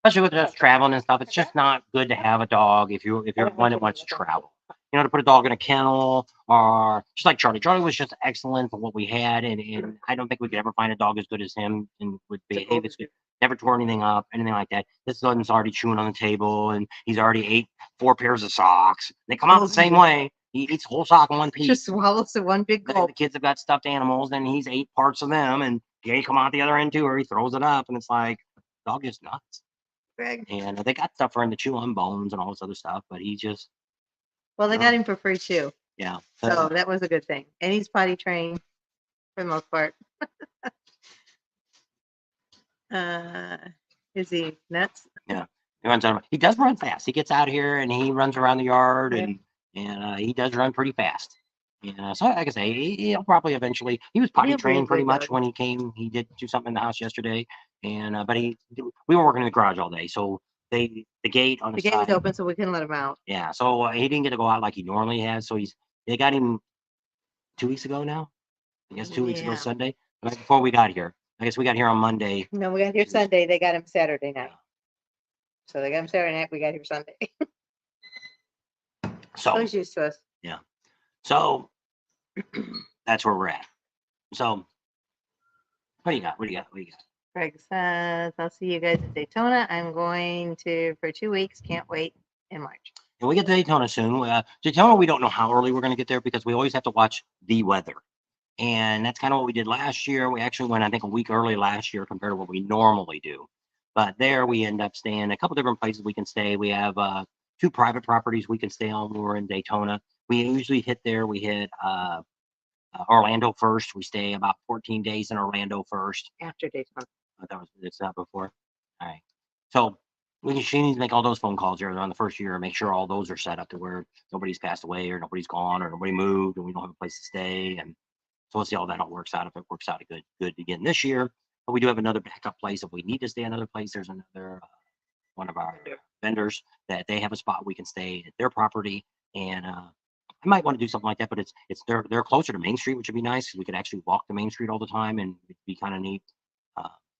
Especially with us traveling and stuff. It's just not good to have a dog if you're one that wants to travel. To put a dog in a kennel, or just like Charlie. Charlie was just excellent for what we had, and I don't think we could ever find a dog as good as him and would behave as good. Never tore anything up, anything like that. This one's already chewing on the table, and he's already ate 4 pairs of socks. They come out the same way. He eats a whole sock in one piece. Just swallows in one big The gulp. kids have got stuffed animals, and he's ate parts of them, and they come out the other end too, or he throws it up, and it's like, dog is nuts. Greg. And they got stuff for him to chew on, bones and all this other stuff, but he just. Well, they got him for free too. Yeah. So that was a good thing. And he's potty trained for the most part. Is he nuts? Yeah. He does run fast. He gets out here and he runs around the yard, and he does run pretty fast. And so, like I say, he'll probably eventually. He was potty He'll be a trained pretty good much dog. when he came. He did do something in the house yesterday, and but we were working in the garage all day, so the gate on the The gate was side. open, so we couldn't let him out. Yeah, so he didn't get to go out like he normally has. So they got him 2 weeks ago now. I guess 2 weeks ago Yeah. Sunday, right before we got here. I guess we got here on Monday. No, we got here Tuesday. Sunday. They got him Saturday night. Yeah. So they got him Saturday night. We got here Sunday. So He's used to us. yeah, so that's where we're at. So what do you got? What do you got? What do you got? Greg says, I'll see you guys at Daytona. I'm going to for 2 weeks. Can't wait in March. And we get to Daytona soon. Daytona, we don't know how early we're going to get there because we always have to watch the weather. And that's kind of what we did last year. We actually went, I think, a week early last year compared to what we normally do. But there we end up staying a couple different places we can stay. We have 2 private properties we can stay on when we're in Daytona. We usually hit there. We hit Orlando first. We stay about 14 days in Orlando first. After Daytona. It's not before. All right. So she needs to make all those phone calls here on the first year and make sure all those are set up to where nobody's passed away or nobody's gone or nobody moved and we don't have a place to stay. And so we'll see how that all works out. If it works out good again this year, but we do have another backup place if we need to stay another place. There's another one of our vendors that they have a spot we can stay at their property, and I might want to do something like that. But they're closer to Main Street, which would be nice. We could actually walk to Main Street all the time, and it'd be kind of neat.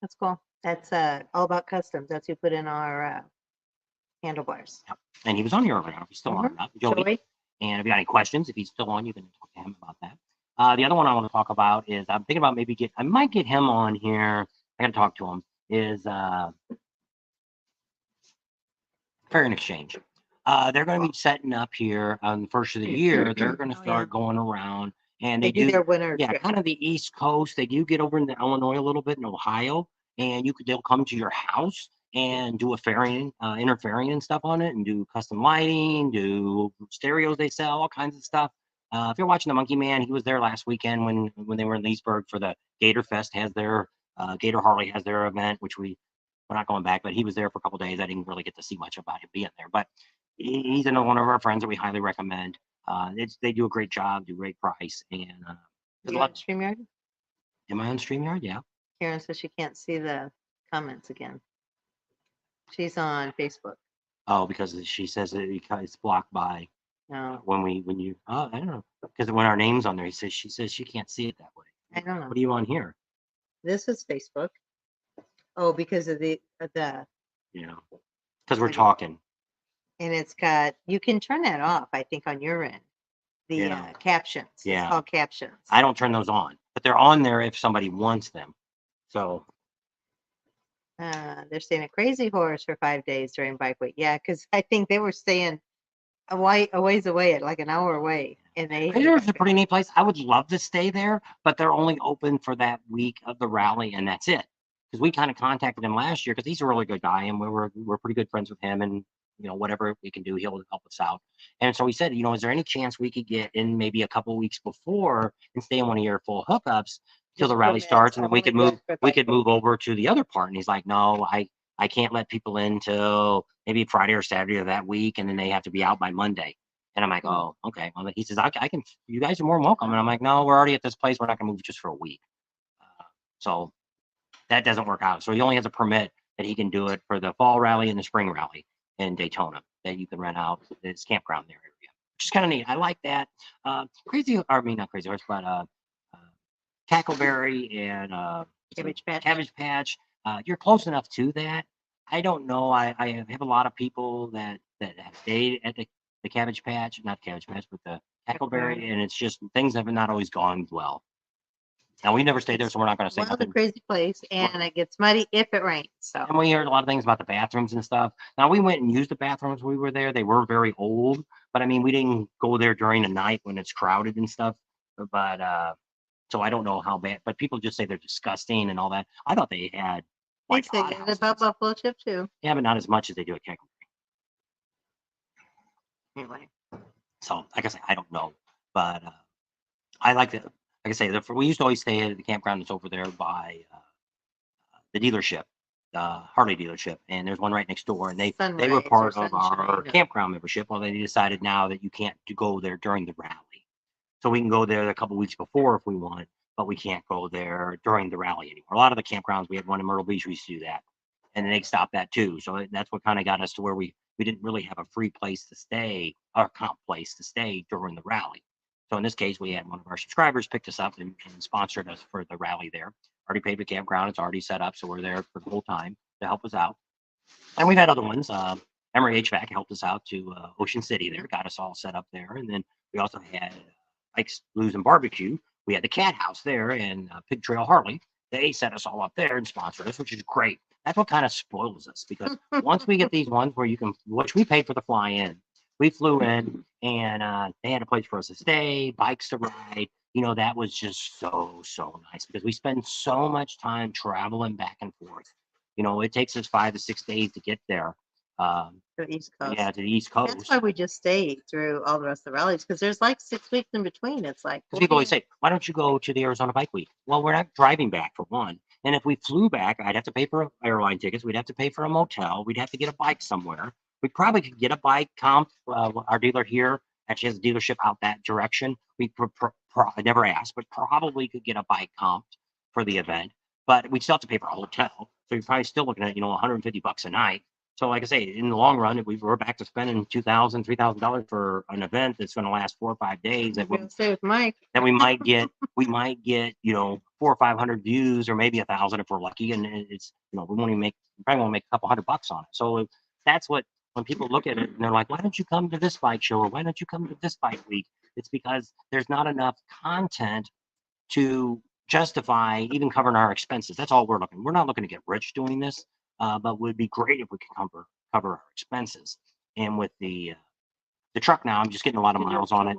That's cool. That's all about customs. That's who put in our handlebars. And he was on here earlier. If he's still on, Joey. Joey. And if you got any questions, if he's still on, you can talk to him about that. The other one I want to talk about is I'm thinking about I might get him on here. I got to talk to him. Is Fair and Exchange. They're going to be setting up here on the first of the year. They're going to start going around, and They do their winter yeah, trip. kind of the East Coast. They do get over into Illinois a little bit in Ohio, and they'll come to your house and do a interfering and stuff on it, and do custom lighting, do stereos they sell, all kinds of stuff. If you're watching the Monkey Man, he was there last weekend when they were in Leesburg for the Gator Fest. Has their Gator Harley has their event, which we're not going back, but he was there for a couple days. I didn't really get to see much about him being there, but he's another one of our friends that we highly recommend. They do a great job, do great price, and You on StreamYard? Am I on StreamYard? Yeah. Karen says she can't see the comments again. She's on Facebook. Oh, because she says it's blocked by No, I don't know, because when our name's on there, she says she can't see it that way. I don't know. What are you on here? This is Facebook. Oh, because of the Because we're talking. and it's got, you can turn that off, I think, on your end. The captions. Yeah. It's called captions. I don't turn those on, but they're on there if somebody wants them. So They're staying at Crazy Horse for 5 days during Bike Week. Yeah, because I think they were staying a ways away, like an hour away, and Crazy Horse is a pretty neat place. I would love to stay there, but they're only open for that week of the rally, and that's it. Because we kind of contacted him last year because he's a really good guy, and we're pretty good friends with him, and whatever we can do, he'll help us out. And so he said, is there any chance we could get in maybe a couple weeks before and stay in one of your full hookups till the rally starts, and then we could move over to the other part. And he's like, no, I can't let people in till maybe Friday or Saturday of that week, and then they have to be out by Monday. And I'm like, oh, okay. Well, he says, I can. You guys are more than welcome. And I'm like, no, we're already at this place. We're not going to move just for a week. So that doesn't work out. So he only has a permit that he can do it for the fall rally and the spring rally in Daytona that you can rent out. It's campground area, which is kind of neat. I like that. Not Crazy Horse, but Tackleberry and Cabbage Patch. You're close enough to that. I don't know. I have a lot of people that have stayed at the Cabbage Patch, not Cabbage Patch, but the Tackleberry, and it's just things have not always gone well. Now, we never stayed there, so we're not going to say nothing. It's a crazy place, and it gets muddy if it rains. So. And we heard a lot of things about the bathrooms and stuff. Now, we went and used the bathrooms when we were there. They were very old, but I mean, we didn't go there during the night when it's crowded and stuff. But so I don't know how bad, but people just say they're disgusting and all that. I thought they had like they did about Buffalo Chip too. Yeah, but not as much as they do at Cackleberry. Anyway. So, like I say, I don't know, but I like it. Like I say, we used to always stay at the campground that's over there by the dealership, the Harley dealership, and there's one right next door, and they were part of our campground membership. Well, they decided now that you can't go there during the rally. So we can go there a couple weeks before if we want, but we can't go there during the rally anymore. A lot of the campgrounds, we had one in Myrtle Beach, we used to do that. And they stopped that too. So that's what kind of got us to where we didn't really have a free place to stay or comp place to stay during the rally. So in this case, we had one of our subscribers picked us up and sponsored us for the rally there. Already paid the campground. It's already set up. So we're there for the whole time to help us out. And we've had other ones. Emory HVAC helped us out to Ocean City there, got us all set up there. And then we also had Mike's Blues and Barbecue. We had the Cat House there and Pig Trail Harley. They set us all up there and sponsored us, which is great. That's what kind of spoils us because once we get these ones where you can, which we paid for the fly in, we flew in and they had a place for us to stay, bikes to ride. You know, that was just so nice because we spend so much time traveling back and forth. You know, it takes us 5 to 6 days to get there. To the East Coast. Yeah, to the East That's Coast. why we just stayed through all the rest of the rallies because there's like 6 weeks in between. It's like, Because people always say, why don't you go to the Arizona Bike Week? Well, we're not driving back for one. And if we flew back, I'd have to pay for airline tickets. We'd have to pay for a motel. We'd have to get a bike somewhere. We probably could get a bike comp. Our dealer here actually has a dealership out that direction. I never asked, but probably could get a bike comp for the event. But we'd still have to pay for a hotel. So you're probably still looking at, $150 a night. So like I say, in the long run, if we're back to spending $2,000, $3,000 for an event that's going to last 4 or 5 days, I'm gonna stay with Mike. then we might get 400 or 500 views or maybe 1,000 if we're lucky. And it's, we probably won't make a couple $100 on it. So that's what, when people look at it and they're like, why don't you come to this bike show? Or why don't you come to this bike week? It's because there's not enough content to justify even covering our expenses. That's all we're looking. We're not looking to get rich doing this, but would be great if we could cover our expenses. And with the truck now, I'm just getting a lot of miles on it.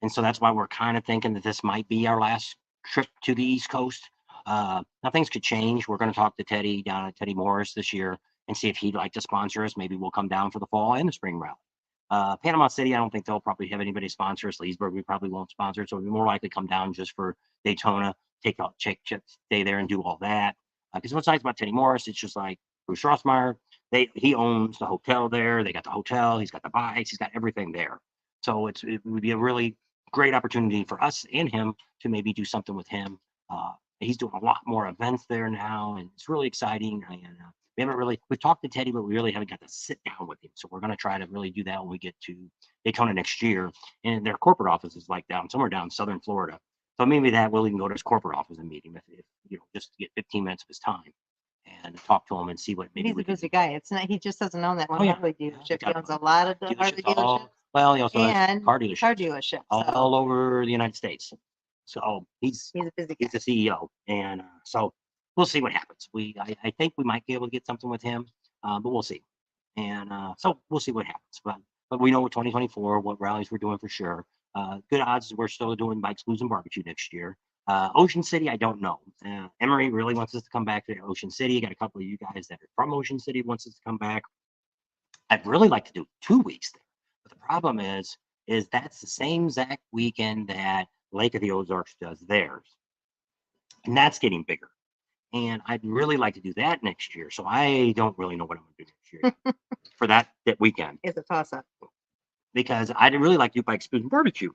And so that's why we're kind of thinking that this might be our last trip to the East Coast. Now things could change. We're going to talk to Teddy down at Teddy Morris this year and see if he'd like to sponsor us. Maybe we'll come down for the fall and the spring rally. Panama City, I don't think they'll probably have anybody sponsor us. Leesburg, we probably won't sponsor. So we more likely come down just for Daytona, stay there and do all that. Because what's nice about Teddy Morris, it's just like Bruce Rossmeyer. He owns the hotel there. They got the hotel. He's got the bikes. He's got everything there. So it would be a really great opportunity for us and him to maybe do something with him. He's doing a lot more events there now, and it's really exciting. And we've talked to Teddy, but we really haven't got to sit down with him. So we're going to try to really do that when we get to Daytona next year. And their corporate office is like somewhere down in Southern Florida. So maybe we'll even go to his corporate office and meet him if just to get 15 minutes of his time and talk to him and see what maybe He's a busy guy. It's not, he just doesn't own that one Oh, yeah. Harley dealership. He owns a lot of the Harley dealerships Well, he also has and car dealerships all over the United States. So he's a busy guy. he's the CEO, and so we'll see what happens. I think we might be able to get something with him, but we'll see. And so we'll see what happens. But we know 2024 what rallies we're doing for sure. Good odds we're still doing Bikes, Blues, and Barbecue next year. Ocean City, I don't know. Emory really wants us to come back to Ocean City. Got a couple of you guys that are from Ocean City wants us to come back. I'd really like to do 2 weeks there, but the problem is that's the same exact weekend that Lake of the Ozarks does theirs, and that's getting bigger. And I'd really like to do that next year. So I don't really know what I'm going to do next year for that weekend. It's a toss up because I'd really like to do Bikes, Blues, and Barbecue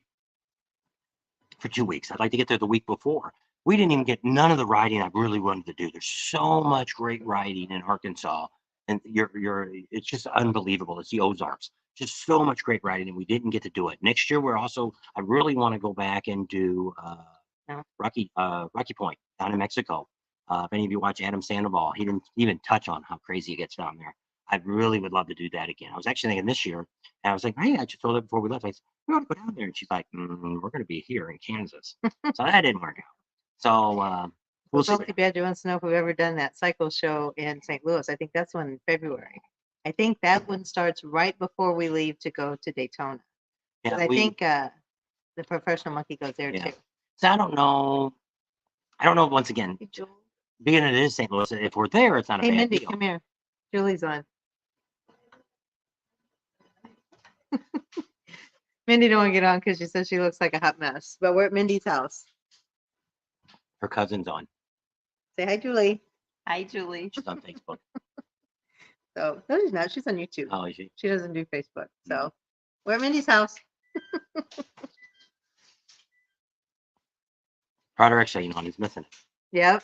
for 2 weeks. I'd like to get there the week before. We didn't even get none of the riding I really wanted to do. There's so much great riding in Arkansas, and it's just unbelievable. It's the Ozarks, just so much great riding, and we didn't get to do it. Next year, I really want to go back and do Rocky Point down in Mexico. If any of you watch Adam Sandoval, he didn't even touch on how crazy it gets down there. I really would love to do that again. I was actually thinking this year, and I was like, hey, I just told her before we left, I said, we want to go down there. And she's like, we're going to be here in Kansas. So that didn't work out. So we'll see. Too bad. Wants to know if we've ever done that cycle show in St. Louis. I think that's one in February. I think that one starts right before we leave to go to Daytona. Yeah, I think the Professional Monkey goes there too. So I don't know. Once again, being it is St. Louis, if we're there, it's not a bad Mindy, deal. Come here. Julie's on. Mindy don't want to get on because she says she looks like a hot mess. But we're at Mindy's house. Her cousin's on. Say hi, Julie. Hi, Julie. She's on Facebook. So no, she's not. She's on YouTube. Oh, is she? She doesn't do Facebook. So we're at Mindy's house. Ryder X, you know, he's missing it. Yep.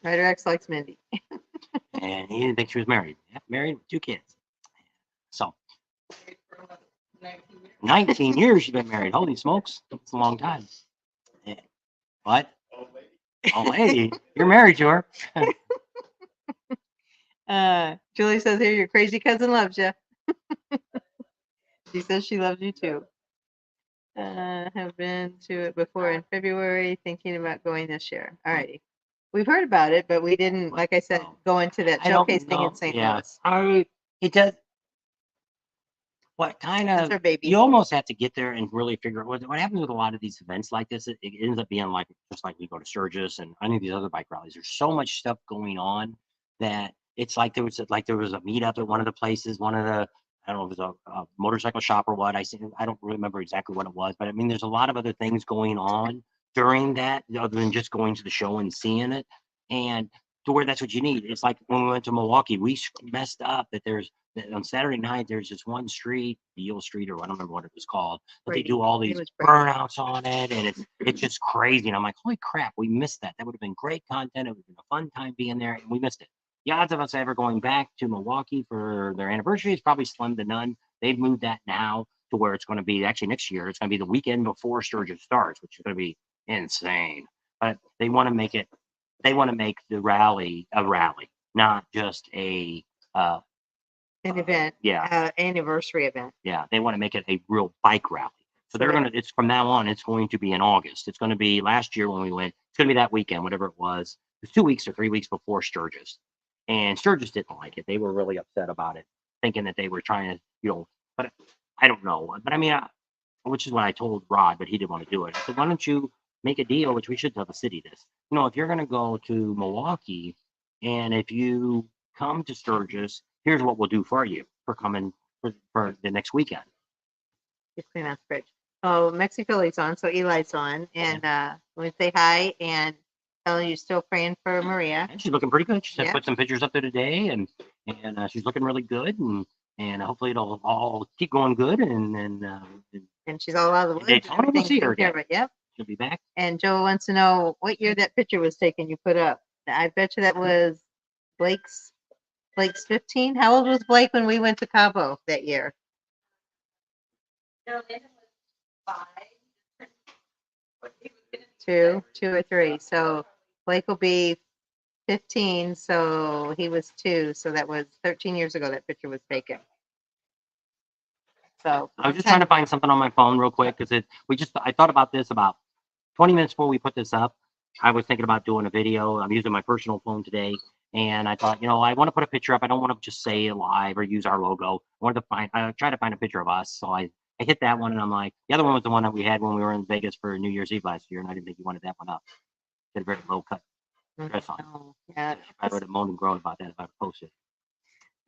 Ryder X likes Mindy. And he didn't think she was married. Yeah, married with 2 kids. So 19 years she's been married. Holy smokes. That's a long time. Yeah. What? Oh, lady, you're married to her. Julie says here, your crazy cousin loves you. She says she loves you too. Have been to it before in February, thinking about going this year. All righty. We've heard about it, but we didn't, like I said, go into that I don't showcase thing know. in St. Yeah. Louis. It does. What kind That's of, our baby. you almost have to get there and really figure out what happens with a lot of these events like this. It ends up being like, just like we go to Sturgis and any of these other bike rallies. There's so much stuff going on that it's like there was a meetup at one of the places, one of the, I don't know if it was a motorcycle shop or what. I don't remember exactly what it was, but I mean, there's a lot of other things going on during that other than just going to the show and seeing it. And to where that's what you need. It's like when we went to Milwaukee, we messed up that on Saturday night, there's this one street, Beale Street, or I don't remember what it was called, but they do all these burnouts on it, and it's just crazy. And I'm like, holy crap, we missed that. That would have been great content. It would have been a fun time being there, and we missed it. The odds of us ever going back to Milwaukee for their anniversary is probably slim to none. They've moved that now to where it's going to be actually next year. It's going to be the weekend before Sturgis starts, which is going to be insane. But they want to make it. They want to make the rally a rally, not just an event. Yeah. Anniversary event. Yeah. They want to make it a real bike rally. So they're going to, it's from now on, it's going to be in August. It's going to be last year when we went, it's going to be that weekend, whatever it was. It was 2 weeks or 3 weeks before Sturgis. And Sturgis didn't like it. They were really upset about it, thinking that they were trying to, but I don't know. But I mean, which is what I told Rod, but he didn't want to do it. I said, why don't you make a deal, which we should tell the city this. If you're going to go to Milwaukee and if you come to Sturgis, here's what we'll do for you for coming for the next weekend. Just clean out the fridge. Oh, Mexi Philly's on, so Eli's on. And we say hi and tell you still praying for Maria. And she's looking pretty good. She put some pictures up there today, and she's looking really good, and hopefully it'll all keep going good. And she's all out of the woods. Daytona, we'll see her again. Yep. She'll be back. And Joe wants to know what year that picture was taken you put up. I bet you that was Blake's 15. How old was Blake when we went to Cabo that year? Two or three. So Blake will be 15. So he was 2. So that was 13 years ago that picture was taken. So I was just trying to find something on my phone real quick because I thought about this about 20 minutes before we put this up. I was thinking about doing a video. I'm using my personal phone today, and I thought, I want to put a picture up. I don't want to just say it live or use our logo. I tried to find a picture of us. So I hit that one, and I'm like, the other one was the one that we had when we were in Vegas for New Year's Eve last year, and I didn't think you wanted that one up. It's a very low cut dress on. Yeah, I would have moaned and groaned about that if I posted.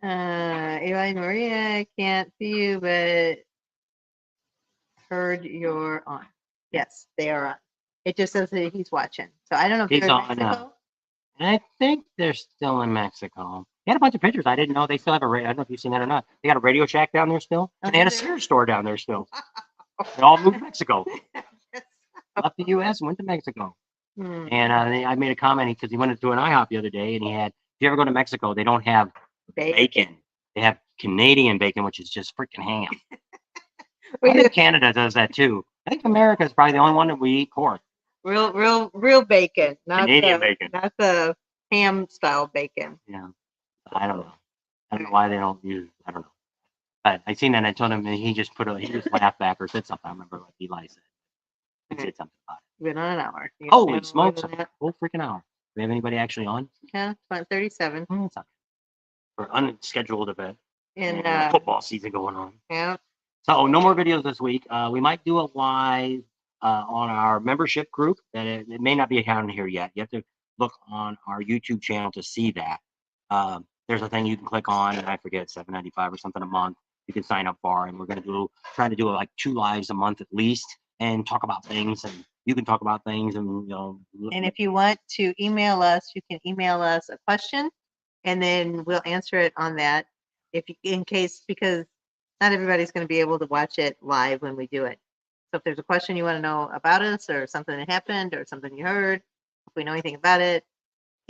Eli and Maria, can't see you, but heard you're on. Yes, they are on. It just says that he's watching. So I don't know if he's they're on in Mexico. I think they're still in Mexico. He had a bunch of pictures. I didn't know they still have I don't know if you've seen that or not. They got a Radio Shack down there still. And they had a Sears store down there still. They all moved to Mexico. Left the U.S. and went to Mexico. And I made a comment because he went to an IHOP the other day, and he had, if you ever go to Mexico, they don't have bacon. They have Canadian bacon, which is just freaking ham. I think Canada does that too. I think America is probably the only one that we eat pork. Real bacon, not Canadian bacon, not the ham style bacon. Yeah, I don't know. I don't know why they don't use. I don't know. But I seen that and I told him, and he just laughed back or said something. I remember what Eli said. He said something about it. Been on an hour. Holy smokes! A whole freaking hour. Do we have anybody actually on? Yeah, it's 37. That's okay. For unscheduled event. And football season going on. Yeah. So no more videos this week. We might do a live on our membership group. That it may not be accounted here yet. You have to look on our YouTube channel to see that. There's a thing you can click on, and I forget, $7.95 or something a month. You can sign up for, and we're going to try to do like 2 lives a month at least, and talk about things, and you can talk about things, and And if you want to email us, you can email us a question, and then we'll answer it on that. Because not everybody's going to be able to watch it live when we do it. So if there's a question you want to know about us or something that happened or something you heard, if we know anything about it,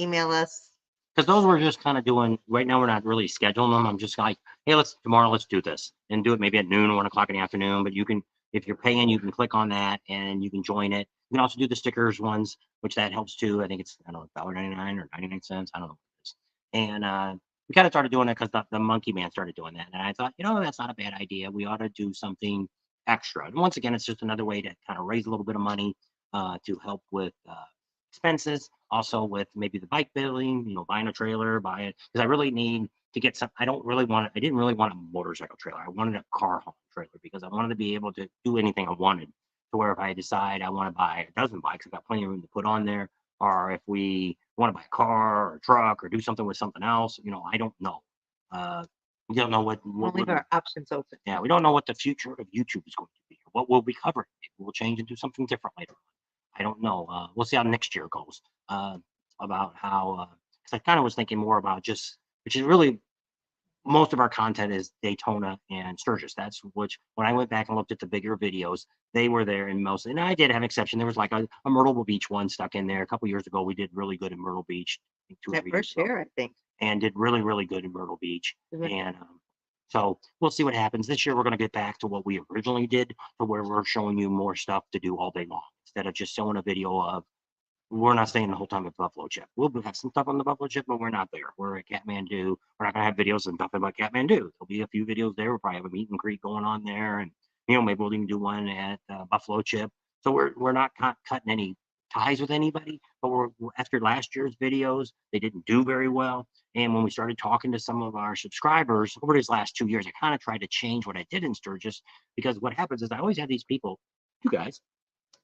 email us. Because those we're just kind of doing right now. We're not really scheduling them. I'm just like, hey, tomorrow let's do this and do it maybe at noon or 1 o'clock in the afternoon. But you can, if you're paying, you can click on that and you can join it. You can also do the stickers ones, which that helps too. I think it's, I don't know, $1.99 or 99 cents. I don't know what it is. And we kind of started doing it because the Monkey Man started doing that, and I thought, that's not a bad idea. We ought to do something extra. And once again, it's just another way to kind of raise a little bit of money to help with expenses, also with maybe the bike building, buying a trailer, buy it. Because I really need to get some, I didn't really want a motorcycle trailer. I wanted a car hauling trailer because I wanted to be able to do anything I wanted. To where if I decide I want to buy a dozen bikes, I've got plenty of room to put on there. Or if we want to buy a car or a truck or do something with something else, I don't know. We don't know We'll leave our options open. yeah, we don't know what the future of YouTube is going to be. What will be covered? Maybe we'll change and do something different later on. I don't know. We'll see how next year goes. About how, because I kind of was thinking more about just, which is really most of our content is Daytona and Sturgis. That's which when I went back and looked at the bigger videos, they were there in most. And I did have an exception. There was like a Myrtle Beach one stuck in there a couple years ago. We did really good in Myrtle Beach. I think 2 or That 3 years first ago, year, I think. and did really really good in Myrtle Beach. Mhm. And so we'll see what happens this year. We're going to get back to what we originally did, to where we're showing you more stuff to do all day long instead of just showing a video of. We're not staying the whole time at Buffalo Chip. We'll have some stuff on the Buffalo Chip, but we're not there. We're at Kathmandu. We're not going to have videos and nothing about Kathmandu. There'll be a few videos there. We'll probably have a meet and greet going on there, and maybe we'll even do one at Buffalo Chip. So we're not cutting any ties with anybody. But we're after last year's videos, they didn't do very well. And when we started talking to some of our subscribers over these last 2 years, I kind of tried to change what I did in Sturgis, because what happens is I always have these people, you guys,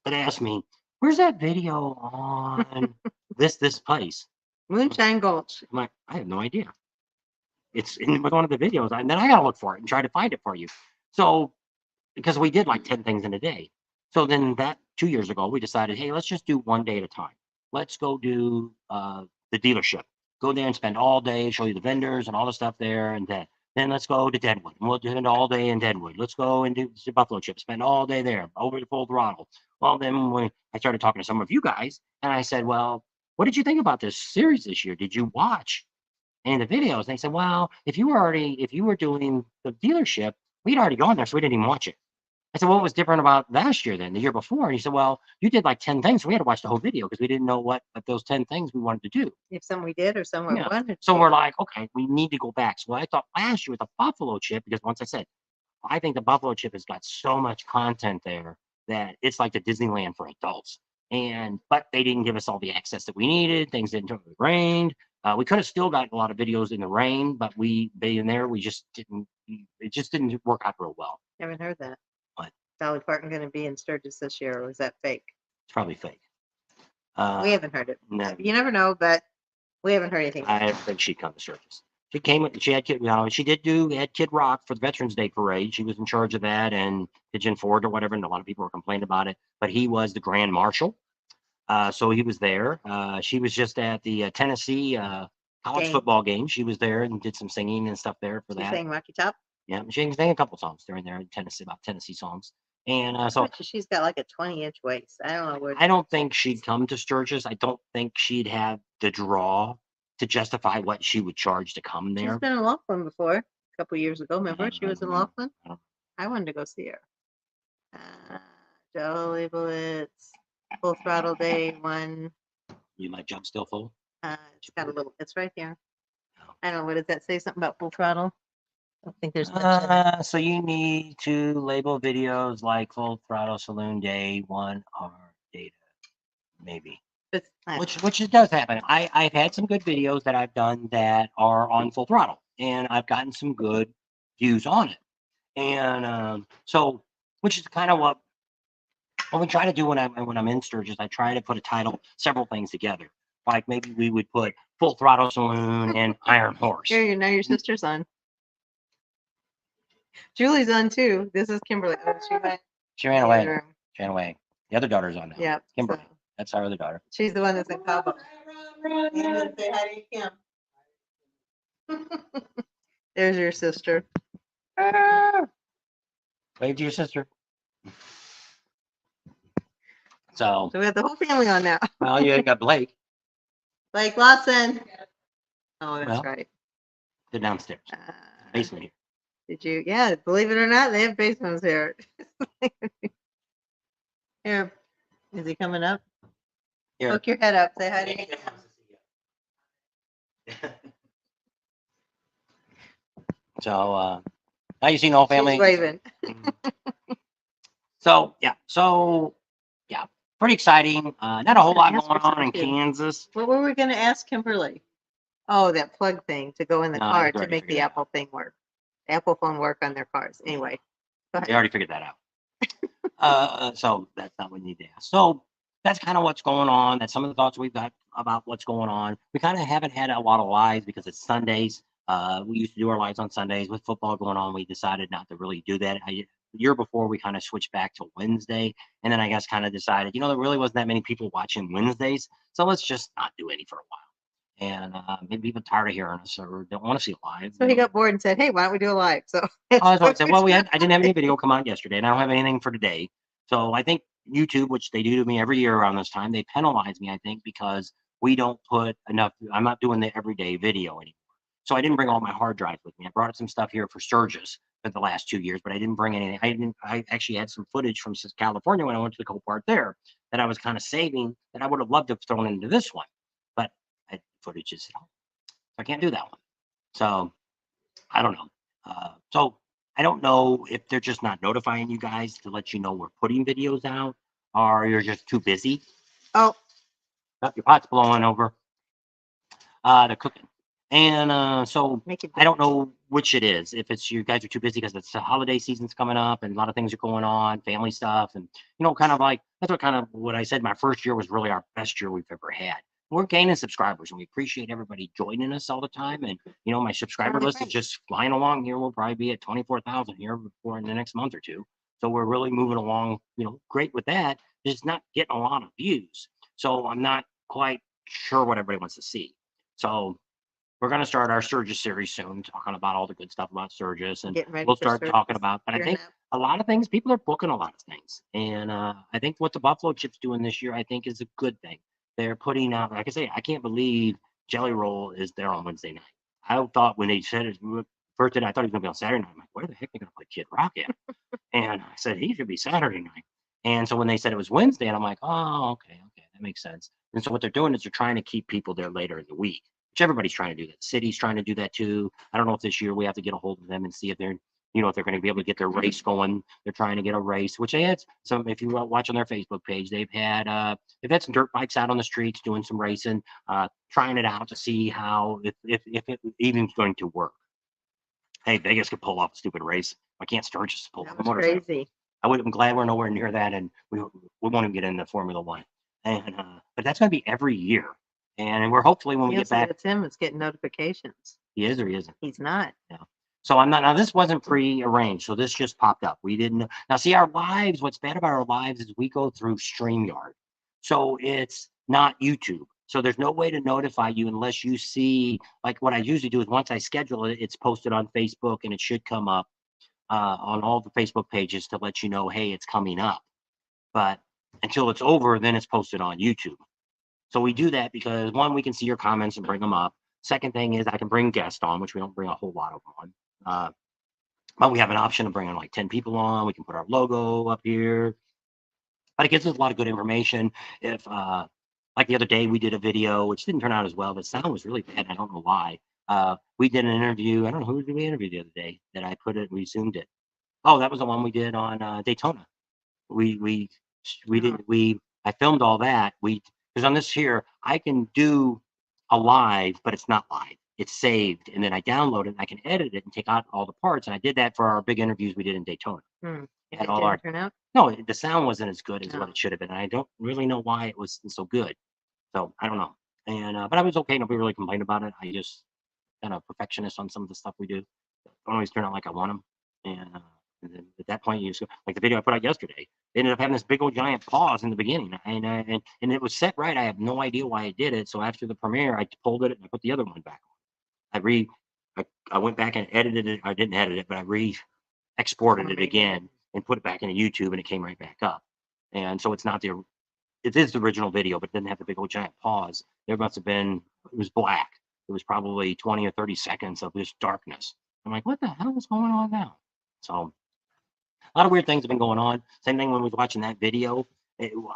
that ask me, where's that video on this place? Moonshine Gulch. I'm like, I have no idea. It's in one of the videos, and then I gotta look for it and try to find it for you. So because we did like 10 things in a day. So then that 2 years ago, we decided, hey, let's just do one day at a time. Let's go do the dealership. Go there and spend all day, show you the vendors and all the stuff there. And then let's go to Deadwood. And we'll spend all day in Deadwood. Let's go and do the Buffalo Chip, spend all day there, over to Full Throttle. Well, then when I started talking to some of you guys, and I said, well, what did you think about this series this year? Did you watch any of the videos? And they said, well, if you were doing the dealership, we'd already gone there, so we didn't even watch it. I said, what was different about last year then, the year before? And he said, well, you did like 10 things. So we had to watch the whole video because we didn't know what those 10 things we wanted to do. If some we did or some we Yeah. wanted. So we're like, okay, we need to go back. So I thought last year with the Buffalo Chip, because once I said, I think the Buffalo Chip has got so much content there that it's like the Disneyland for adults. But they didn't give us all the access that we needed. Things didn't turn. It rained. We could have still gotten a lot of videos in the rain, but being there, we just didn't. It just didn't work out real well. Haven't heard that. What? Dolly Parton going to be in Sturgis this year, or was that fake? It's probably fake. We haven't heard it. No. You never know, but we haven't heard anything. I don't think she'd come to Sturgis. She came. She had Kid. She did had Kid Rock for the Veterans Day parade. She was in charge of that, and Pigeon Forge or whatever. And a lot of people were complaining about it. But he was the Grand Marshal, so he was there. She was just at the Tennessee college football game. She was there and did some singing and stuff there for She that. sang Rocky Top. Yeah, she sang a couple songs during there in Tennessee, about Tennessee songs. And so she's got like a 20-inch waist. I don't know where. I don't think she'd come to Sturgis. I don't think she'd have the draw to justify what she would charge to come there. She's been in Laughlin before, a couple years ago. Remember, she was in Laughlin. I wanted to go see her. Jelly Bullets, Full Throttle Day 1. You might jump still full. It's got a little. It's right here. I don't know. What does that say? Something about Full Throttle? I don't think there's. So you need to label videos like Full Throttle Saloon Day 1 or data, maybe. Which it does happen. I've had some good videos that I've done that are on Full Throttle, and I've gotten some good views on it. And so, which is kind of what we try to do when I'm in Sturgis. I try to put a title, several things together. Like maybe we would put Full Throttle Saloon and Iron Horse. Here, now your sister's on. Julie's on too. This is Kimberly. Oh, she ran away. She ran away. The other daughter's on now. Yeah, Kimberly. So. That's our other daughter. She's the one that's in Cabo. Say hi to Kim. There's your sister. Wave to your sister. So, So we have the whole family on now. well, you got Blake. Blake Lawson. Oh, that's Well, right. they're downstairs, basement here. Did you? Yeah, believe it or not, they have basements here. Here, is he coming up? Here. Poke your head up. Say hi to me. So, now you seen the whole family. She's waving. So yeah, pretty exciting. Not a whole lot Ask going for on in something, too. Kansas. What were we going to ask Kimberly? Oh, that plug thing to go in the No, car they've to already make figured the it out. Apple thing work. Apple phone work on their cars. Anyway, go They ahead. already figured that out. So that's not what we need to ask. So that's kind of what's going on. That's some of the thoughts we've got about what's going on. We kind of haven't had a lot of lives because it's Sundays. We used to do our lives on Sundays. With football going on, we decided not to really do that. The year before, we kind of switched back to Wednesday, and then I guess kind of decided, there really wasn't that many people watching Wednesdays, so let's just not do any for a while. And maybe people tired of hearing us or don't want to see live. So he got bored and said, "Hey, why don't we do a live?" So That's what I said. Well, I didn't have any video come out yesterday, and I don't have anything for today. So I think YouTube, which they do to me every year around this time, they penalize me, I think, because we don't put enough. I'm not doing the everyday video anymore. So I didn't bring all my hard drives with me. I brought some stuff here for Sturgis for the last 2 years, but I didn't bring anything. I actually had some footage from California when I went to the co-part there that I was kind of saving that I would have loved to have thrown into this one, but footage is at home, so I can't do that one. So I don't know. So I don't know if they're just not notifying you guys to let you know we're putting videos out, or you're just too busy. oh, Your pot's blowing over. They're cooking, and so make it. I don't know which it is. If it's you guys are too busy because it's the holiday season's coming up and a lot of things are going on, family stuff, and kind of like that's what I said. My first year was really our best year we've ever had. We're gaining subscribers, and we appreciate everybody joining us all the time. And my subscriber Totally list is right. just flying along here. We'll probably be at 24,000 here before in the next month or two. So we're really moving along, great with that. Just not getting a lot of views. So I'm not quite sure what everybody wants to see. So we're going to start our Sturgis series soon, talking about all the good stuff about Sturgis, and Getting ready we'll for start talking Sturgis about. But I here think now. a lot of things, people are booking a lot of things, and I think what the Buffalo Chip's doing this year, I think, is a good thing. They're putting out, like I say, I can't believe Jelly Roll is there on Wednesday night. I thought when they said it first, I thought he was going to be on Saturday night. I'm like, where the heck are they going to play Kid Rock at? And I said he should be Saturday night. And so when they said it was Wednesday, and I'm like, oh, okay, that makes sense. And so what they're doing is they're trying to keep people there later in the week, which everybody's trying to do that. The city's trying to do that too. I don't know if this year we have to get a hold of them and see if they're, if they're going to be able to get their race going. They're trying to get a race, which they had some. If you watch on their Facebook page, they've had some dirt bikes out on the streets doing some racing, trying it out to see how if it even going to work. Hey, Vegas could pull off a stupid race. I can't Sturgis pull That off a was motorcycle. crazy. I'm glad we're nowhere near that, and we won't even get into Formula One. And but that's going to be every year, and we're hopefully when we get back. That's him. It's getting notifications. He is or he isn't. He's not. Yeah. So I'm not now. This wasn't pre-arranged, so this just popped up. We didn't now see our lives. What's bad about our lives is we go through StreamYard, so it's not YouTube. So there's no way to notify you unless you see, like what I usually do is once I schedule it, it's posted on Facebook and it should come up on all the Facebook pages to let you know, hey, it's coming up. But until it's over, then it's posted on YouTube. So we do that because one, we can see your comments and bring them up. Second thing is I can bring guests on, which we don't bring a whole lot of them on. But we have an option of bringing like 10 people on. We can put our logo up here. But it gives us a lot of good information. If like the other day we did a video, which didn't turn out as well. The sound was really bad. I don't know why. We did an interview. I don't know who did we interview the other day that I put it, we zoomed it. Oh, that was the one we did on Daytona. We I filmed all that. Because on this here, I can do a live, but it's not live. It's saved, and then I download it. And I can edit it and take out all the parts. And I did that for our big interviews we did in Daytona. It didn't turn out. No, the sound wasn't as good as what it should have been. I don't really know why it was so good. So I don't know. And but I was okay. Nobody really complained about it. I just kind of perfectionist on some of the stuff we do. Don't always turn out like I want them. And then at that point, you just like the video I put out yesterday. They ended up having this big old giant pause in the beginning, and it was set right. I have no idea why I did it. So after the premiere, I pulled it and I put the other one back on. I went back and edited it. I didn't edit it, but I exported it again and put it back into YouTube, and it came right back up. And so it's not it is the original video, but it didn't have the big old giant pause. There must have been, it was black. It was probably 20 or 30 seconds of just darkness. I'm like, what the hell is going on now? So a lot of weird things have been going on. Same thing when we was watching that video.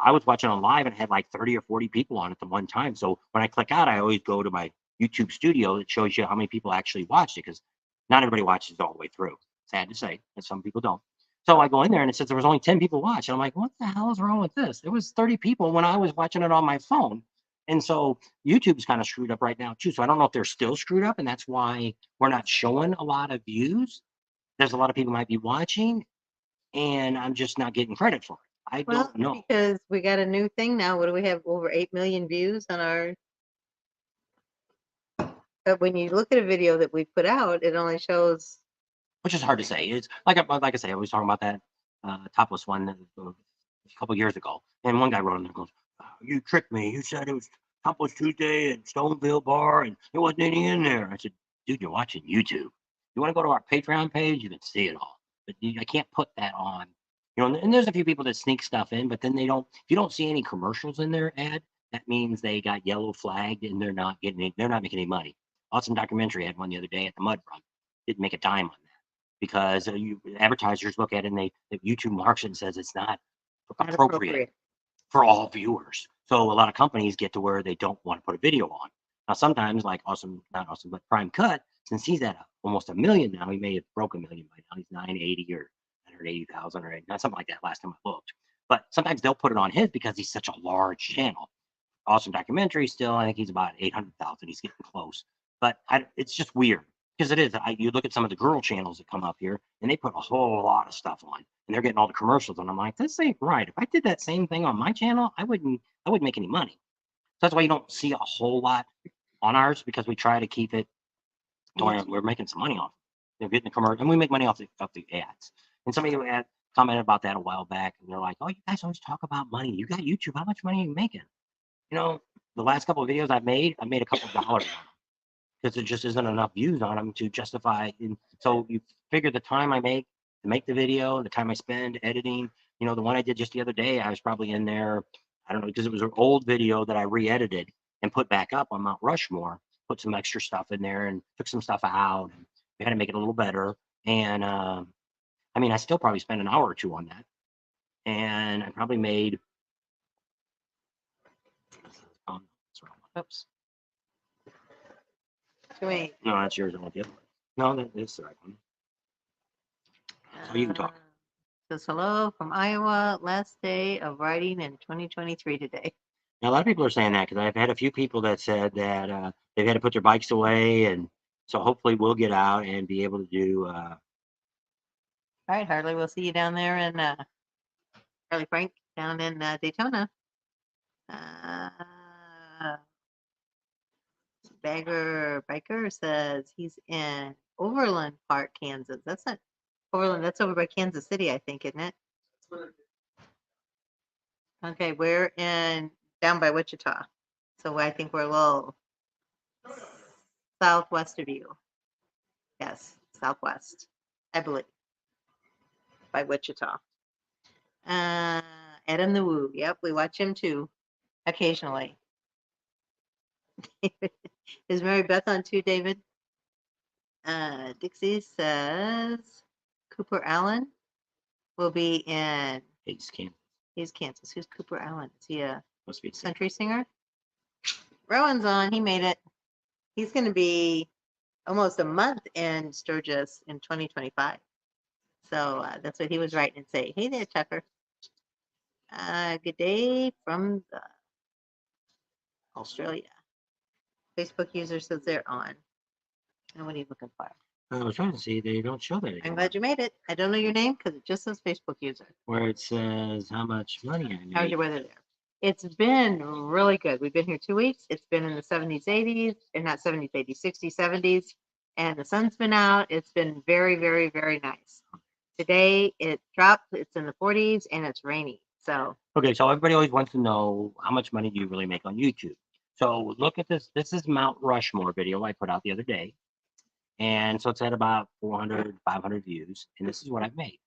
I was watching on live and it had like 30 or 40 people on at the one time. So when I click out, I always go to my YouTube studio that shows you how many people actually watched it, because not everybody watches it all the way through. Sad to say, but some people don't. So I go in there and it says there was only 10 people watching. I'm like, what the hell is wrong with this? There was 30 people when I was watching it on my phone. And so YouTube's kind of screwed up right now too. So I don't know if they're still screwed up, and that's why we're not showing a lot of views. There's a lot of people might be watching, and I'm just not getting credit for it. I Well, don't know. because we got a new thing now. What do we have? Over 8 million views on our. But when you look at a video that we put out, it only shows. Which is hard to say. It's like I say, I was talking about that topless one a couple years ago, and one guy wrote in there goes, "You tricked me. You said it was Topless Tuesday at Stoneville Bar, and there wasn't any in there." I said, "Dude, you're watching YouTube. You want to go to our Patreon page? You can see it all. But I can't put that on. You know, and there's a few people that sneak stuff in, but then they don't. If you don't see any commercials in their ad, that means they got yellow flagged and they're not getting. They're not making any money. Awesome Documentary had one the other day at the Mud Run. Didn't make a dime on that, because advertisers look at it and YouTube marks it and says it's not Not appropriate for all viewers. So a lot of companies get to where they don't want to put a video on. Now sometimes, like not Awesome, but Prime Cut, since he's at almost 1 million now, he may have broken 1 million by now. He's 980 or 180,000 or not something like that last time I looked. But sometimes they'll put it on his because he's such a large channel. Awesome Documentary still, I think he's about 800,000. He's getting close, but it's just weird. Because it is. You look at some of the girl channels that come up here, and they put a whole lot of stuff on, and they're getting all the commercials. And I'm like, this ain't right. If I did that same thing on my channel, I wouldn't make any money. So that's why you don't see a whole lot on ours, because we try to keep it to where we're making some money off. They're getting the commercial, and we make money off the ads. And somebody commented about that a while back, and they're like, "Oh, you guys always talk about money. You got YouTube. How much money are you making?" You know, the last couple of videos I made a couple of dollars on them, because there just isn't enough views on them to justify. And so you figure the time I make to make the video, the time I spend editing. You know, the one I did just the other day, I was probably in there, I don't know, because it was an old video that I re-edited and put back up on Mount Rushmore, put some extra stuff in there and took some stuff out, and we had to make it a little better. And I mean, I still probably spent an hour or two on that, and I probably made oops. Wait. No, that's yours. I want the other one. No, that's the right one. So you can talk. Says hello from Iowa. Last day of writing in 2023 today. Now, a lot of people are saying that, because I've had a few people that said that they've had to put their bikes away, and so hopefully we'll get out and be able to do. All right, Harley, we'll see you down there in Harley Frank down in Daytona. Biker says he's in Overland Park, Kansas. That's not Overland. That's over by Kansas City, I think, isn't it? Okay, we're down by Wichita, so I think we're a little southwest of you. Yes, southwest, I believe, by Wichita. Adam the Woo. Yep, we watch him too, occasionally. Is Mary Beth on too, David? Dixie says Cooper Allen will be in. He's Kansas. He's Kansas. Who's Cooper Allen? Is he a Must be country singer? Rowan's on. He made it. He's going to be almost a month in Sturgis in 2025. So that's what he was writing and say. Hey there, Tucker. Good day from Australia. Facebook user says they're on. And what are you looking for? I was trying to see. They don't show that anymore. I'm glad you made it. I don't know your name because it just says Facebook user. Where it says how much money I made. How's your weather there? It's been really good. We've been here 2 weeks. It's been in the 70s, 80s, and not 70s, 80s, 60s, 70s. And the sun's been out. It's been very, very, very nice. Today it dropped. It's in the 40s and it's rainy. So okay, so everybody always wants to know how much money do you really make on YouTube. So look at this. This is Mount Rushmore video I put out the other day. And so it's at about 400, 500 views. And this is what I've made.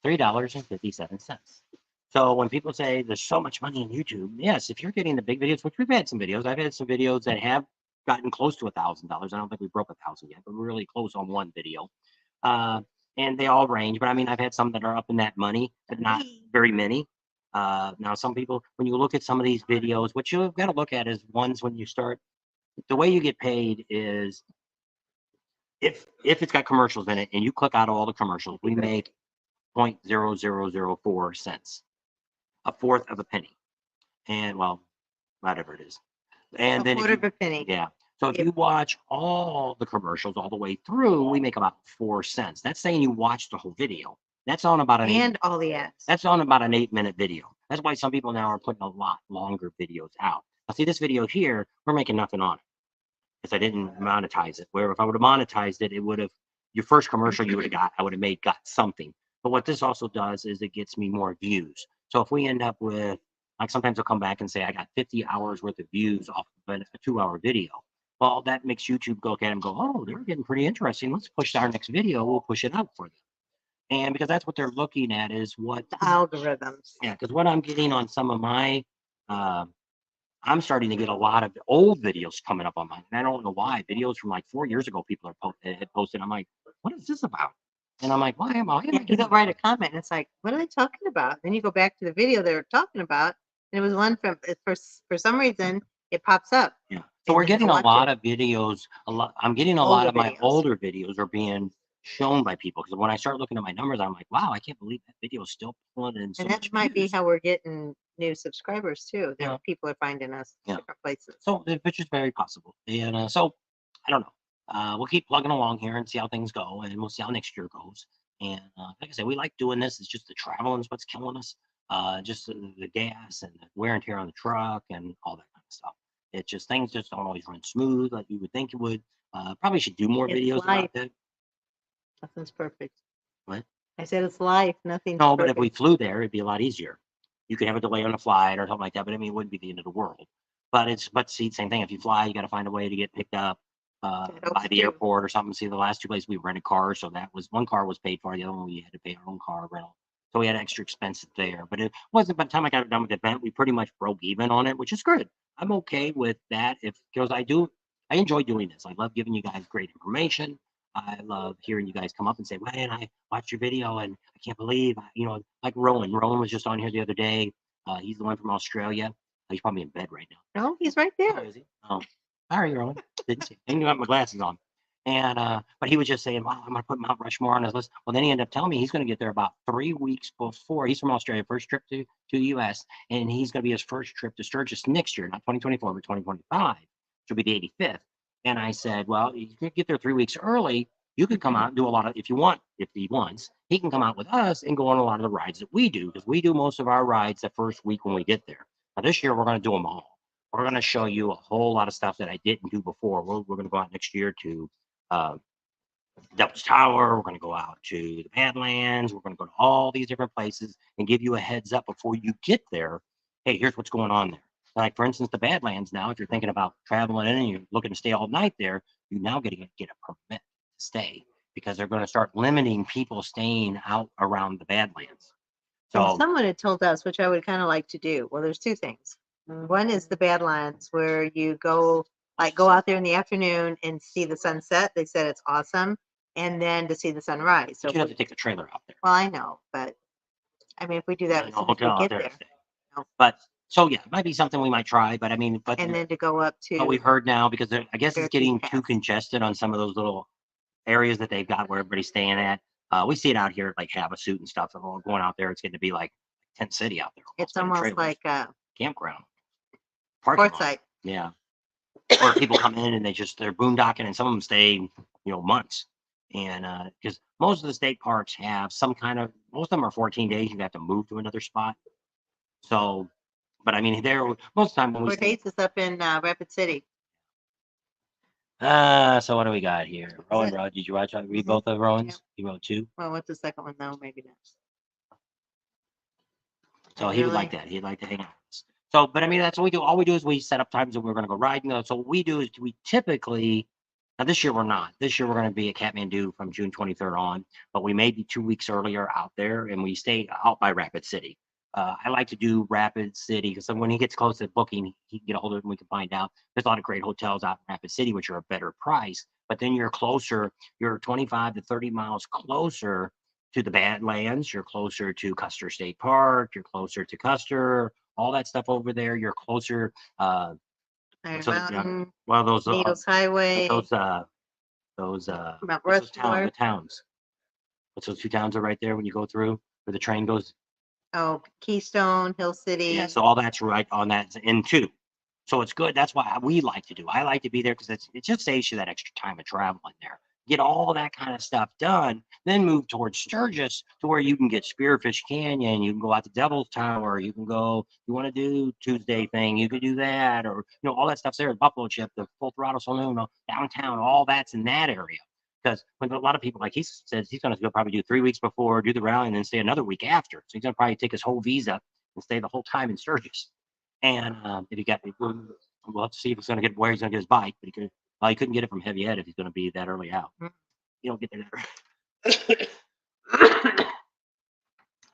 $3.57. So when people say there's so much money in YouTube, yes, if you're getting the big videos, which we've had some videos, I've had some videos that have gotten close to $1,000. I don't think we broke 1,000 yet, but we're really close on one video. And they all range, but I mean, I've had some that are up in that money, but not very many. Now, some people, when you look at some of these videos, what you've got to look at is ones when you start, the way you get paid is if it's got commercials in it and you click out all the commercials, we make 0.0004 cents, a fourth of a penny. And well, whatever it is. And A then quarter of a penny. yeah. So if Yep. you watch all the commercials all the way through, we make about 4 cents. That's saying you watched the whole video. That's on about an And all the ads. That's on about an 8-minute video. That's why some people now are putting a lot longer videos out. Now, see this video here, we're making nothing on it because I didn't monetize it. Where if I would have monetized it, it would have, your first commercial you would have got, I would have got something. But what this also does is it gets me more views. So if we end up with, like sometimes I'll come back and say I got 50 hours worth of views off of a 2-hour video. Well, that makes YouTube go look at it and go, oh, they're getting pretty interesting. Let's push our next video. We'll push it out for them. And because that's what they're looking at is what The algorithms. yeah, because what I'm getting on some of my, I'm starting to get a lot of old videos coming up on mine. And I don't know why. Videos from like 4 years ago, people are had posted. I'm like, what is this about? And I'm like, why am I? You don't write a comment and it's like, what are they talking about? Then you go back to the video they were talking about. And it was one from, for some reason, it pops up. Yeah. So And we're you getting can a watch lot it. of videos. I'm getting a lot Older of my videos. older videos are being shown by people because when I start looking at my numbers, I'm like, wow, I can't believe that video is still pulling in so And much that might be views. how we're getting new subscribers too. That Yeah. people are finding us Yeah. different places. So, which is very possible. And so, I don't know. We'll keep plugging along here and see how things go, and we'll see how next year goes. And like I said, we like doing this. It's just the traveling is what's killing us. Just the gas and the wear and tear on the truck and all that kind of stuff. It just things just don't always run smooth like you would think it would. Probably should do more It's videos life. about that. Nothing's perfect. What? I said it's life. Nothing's No, but perfect. if we flew there, it'd be a lot easier. You could have a delay on the flight or something like that, but I mean, it wouldn't be the end of the world. But see, same thing. If you fly, you got to find a way to get picked up by the airport or something. See, the last 2 places we rented cars, so that was one car was paid for, the other one we had to pay our own car rental. So we had extra expenses there. But it wasn't by the time I got done with the event, we pretty much broke even on it, which is good. I'm okay with that because I enjoy doing this. I love giving you guys great information. I love hearing you guys come up and say, man, I watched your video and I can't believe, like Rowan. Rowan was just on here the other day. He's the one from Australia. He's probably in bed right now. No, he's right there. Oh, is he? Oh, sorry, Rowan. Didn't see. I got my glasses on. And but he was just saying, wow, I'm gonna put Mount Rushmore on his list. Well, then he ended up telling me he's gonna get there about 3 weeks before. He's from Australia, first trip to the US, and he's gonna be his first trip to Sturgis next year, not 2024, but 2025, which will be the 85th. And I said, well, you can get there 3 weeks early. You could come out and do a lot of, if you want, if he wants, he can come out with us and go on a lot of the rides that we do, because we do most of our rides the first week when we get there. Now, this year, we're going to do them all. We're going to show you a whole lot of stuff that I didn't do before. We're going to go out next year to Devil's Tower. We're going to go out to the Badlands. We're going to go to all these different places and give you a heads up before you get there. Hey, here's what's going on there. Like, for instance, the Badlands now, if you're thinking about traveling in and you're looking to stay all night there, you now get a permit to stay because they're going to start limiting people staying out around the Badlands. And So, someone had told us, which I would kind of like to do. Well, there's two things. One is the Badlands, where you go out there in the afternoon and see the sunset. They said it's awesome, and then to see the sunrise. So you have to take the trailer out there. well, I know, but I mean, if we do that, as soon as we get there, But so yeah, it might be something we might try. But I mean, and then to go up but we've to heard now because I guess it's Fairview getting too Pass. congested on some of those little areas that they've got where everybody's staying at. We see it out here at like Havasu and stuff. And we're going out there, it's getting to be like tent city out there. It's almost like campground, parking lot. Forsyth. Yeah, or people come in and they're boondocking, and some of them stay, months. And because most of the state parks have some kind of, most of them are 14 days. You have to move to another spot. So, but I mean, most of the time when we Fort Hays is up in Rapid City. so what do we got here? Rowan Road. Did you read both of Rowan's? You wrote 2. Well, what's the second one though? Maybe not. So he would like that. He'd like to hang out with us. So, but I mean, that's what we do. All we do is we set up times that we're going to go riding. So what we do is we typically Now this year we're not. This year we're going to be at Kathmandu from June 23rd on, but we may be 2 weeks earlier out there, and we stay out by Rapid City. I like to do Rapid City because when he gets close to booking, he can get a hold of it and we can find out. There's a lot of great hotels out in Rapid City, which are a better price, but then you're closer, you're 25 to 30 miles closer to the Badlands, you're closer to Custer State Park, you're closer to Custer, all that stuff over there. You're closer, Iron so, Mountain, well, those, Needles Highway, those, Mount what's those town, the Rushmore. towns? What's those two towns are right there when you go through, where the train goes? Oh, Keystone, Hill City. Yeah, so all that's right on that end too. So it's good. That's why we like to do. I like to be there because it just saves you that extra time of traveling there. Get all that kind of stuff done, then move towards Sturgis to where you can get Spearfish Canyon, you can go out to Devil's Tower, you can go, you want to do Tuesday thing, you could do that, or all that stuff's there. Buffalo Chip, the Full Throttle Saloon, downtown, all that's in that area. Because when a lot of people, like he says, he's going to go probably do 3 weeks before, do the rally, and then stay another week after. So he's going to probably take his whole visa and stay the whole time in Sturgis. And if he got, we'll have to see if he's going to get where he's going to get his bike. But he couldn't get it from Heavy Ed if he's going to be that early out. You don't get there.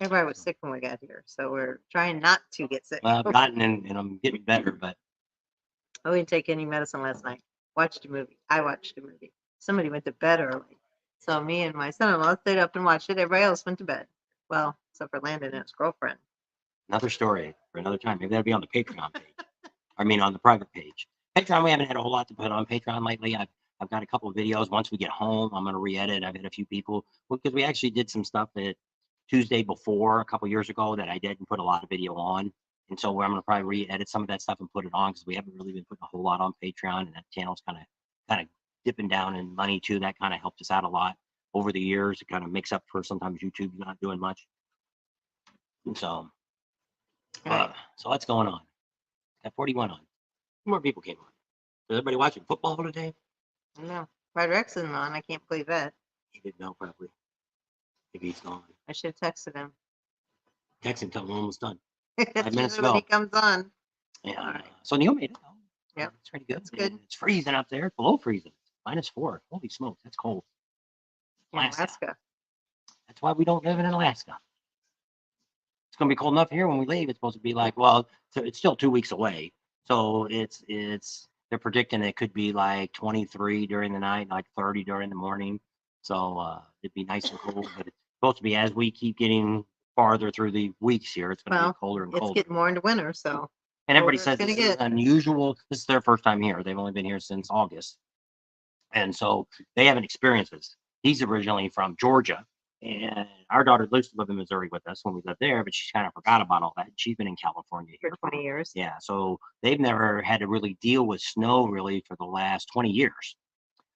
Everybody was sick when we got here, so we're trying not to get sick. Well, I've gotten and I'm getting better, but I didn't take any medicine last night. Watched a movie. I watched a movie. Somebody went to bed early. So me and my son-in-law stayed up and watched it. Everybody else went to bed. Well, except for Landon and his girlfriend. another story for another time. Maybe that'll be on the Patreon page. I mean, on the private page. Patreon, we haven't had a whole lot to put on Patreon lately. I've got a couple of videos. Once we get home, I'm going to re-edit. I've had a few people because we actually did some stuff that Tuesday before a couple years ago that I didn't put a lot of video on. And so I'm going to probably re-edit some of that stuff and put it on because we haven't really been putting a whole lot on Patreon, and that channel's kind of dipping down in money too. That kind of helped us out a lot over the years. It kind of makes up for sometimes YouTube's not doing much. And so, so what's going on? Got 41 on. More people came on. Is everybody watching football today? No, Red Rex isn't on. I can't believe that. He didn't know probably. Maybe he's gone. I should have texted him. Text him, tell him we're almost done. That's minutes usually when he ago. comes on. Yeah. Alright. So Neil made it. Yep. It's pretty good. That's good. It's freezing up there. It's below freezing. -4. Holy smokes, that's cold. Alaska. That's why we don't live in Alaska. It's going to be cold enough here when we leave. It's supposed to be like, well, it's still 2 weeks away. So they're predicting it could be like 23 during the night, like 30 during the morning. So it'd be nice and cold, but it's supposed to be as we keep getting farther through the weeks here, it's going to Well, be colder and It's colder. getting more into winter, so And everybody colder says it's gonna this is get. unusual. This is their first time here. They've only been here since August. And so they haven't experienced this. He's originally from Georgia. And our daughter used to live in Missouri with us when we lived there, but she's kind of forgot about all that. She's been in California For here 20 years. Yeah, so they've never had to really deal with snow really for the last 20 years.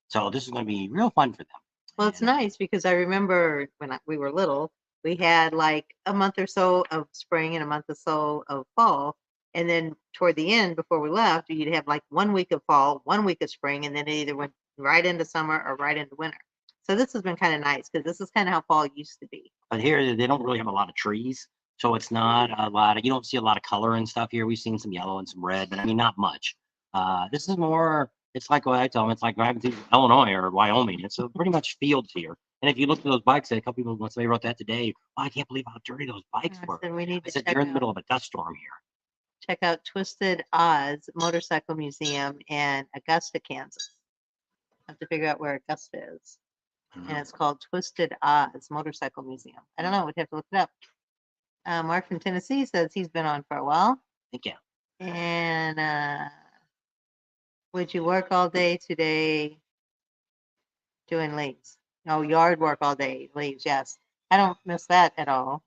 So this is going to be real fun for them. Well, it's And, nice because I remember when we were little, we had like a month or so of spring and a month or so of fall. And then toward the end, before we left, you'd have like 1 week of fall, 1 week of spring, and then it either went right into summer or right into winter. So this has been kind of nice because this is kind of how fall used to be. But here they don't really have a lot of trees. So it's not a lot of, you don't see a lot of color and stuff here. We've seen some yellow and some red, but I mean, not much. This is more, it's like what I tell them, it's like driving through Illinois or Wyoming. It's pretty much fields here. And if you look at those bikes, a couple people, once they wrote that today, oh, I can't believe how dirty those bikes were. And we need I to said, check you're in the out, middle of a dust storm here. check out Twisted Oz Motorcycle Museum in Augusta, Kansas. I have to figure out where Augusta is. And it's called Twisted Oz Motorcycle Museum. I don't know. We'd have to look it up. Mark from Tennessee says he's been on for a while. Thank you. And would you work all day today doing leaves? No, yard work all day, leaves, yes. I don't miss that at all.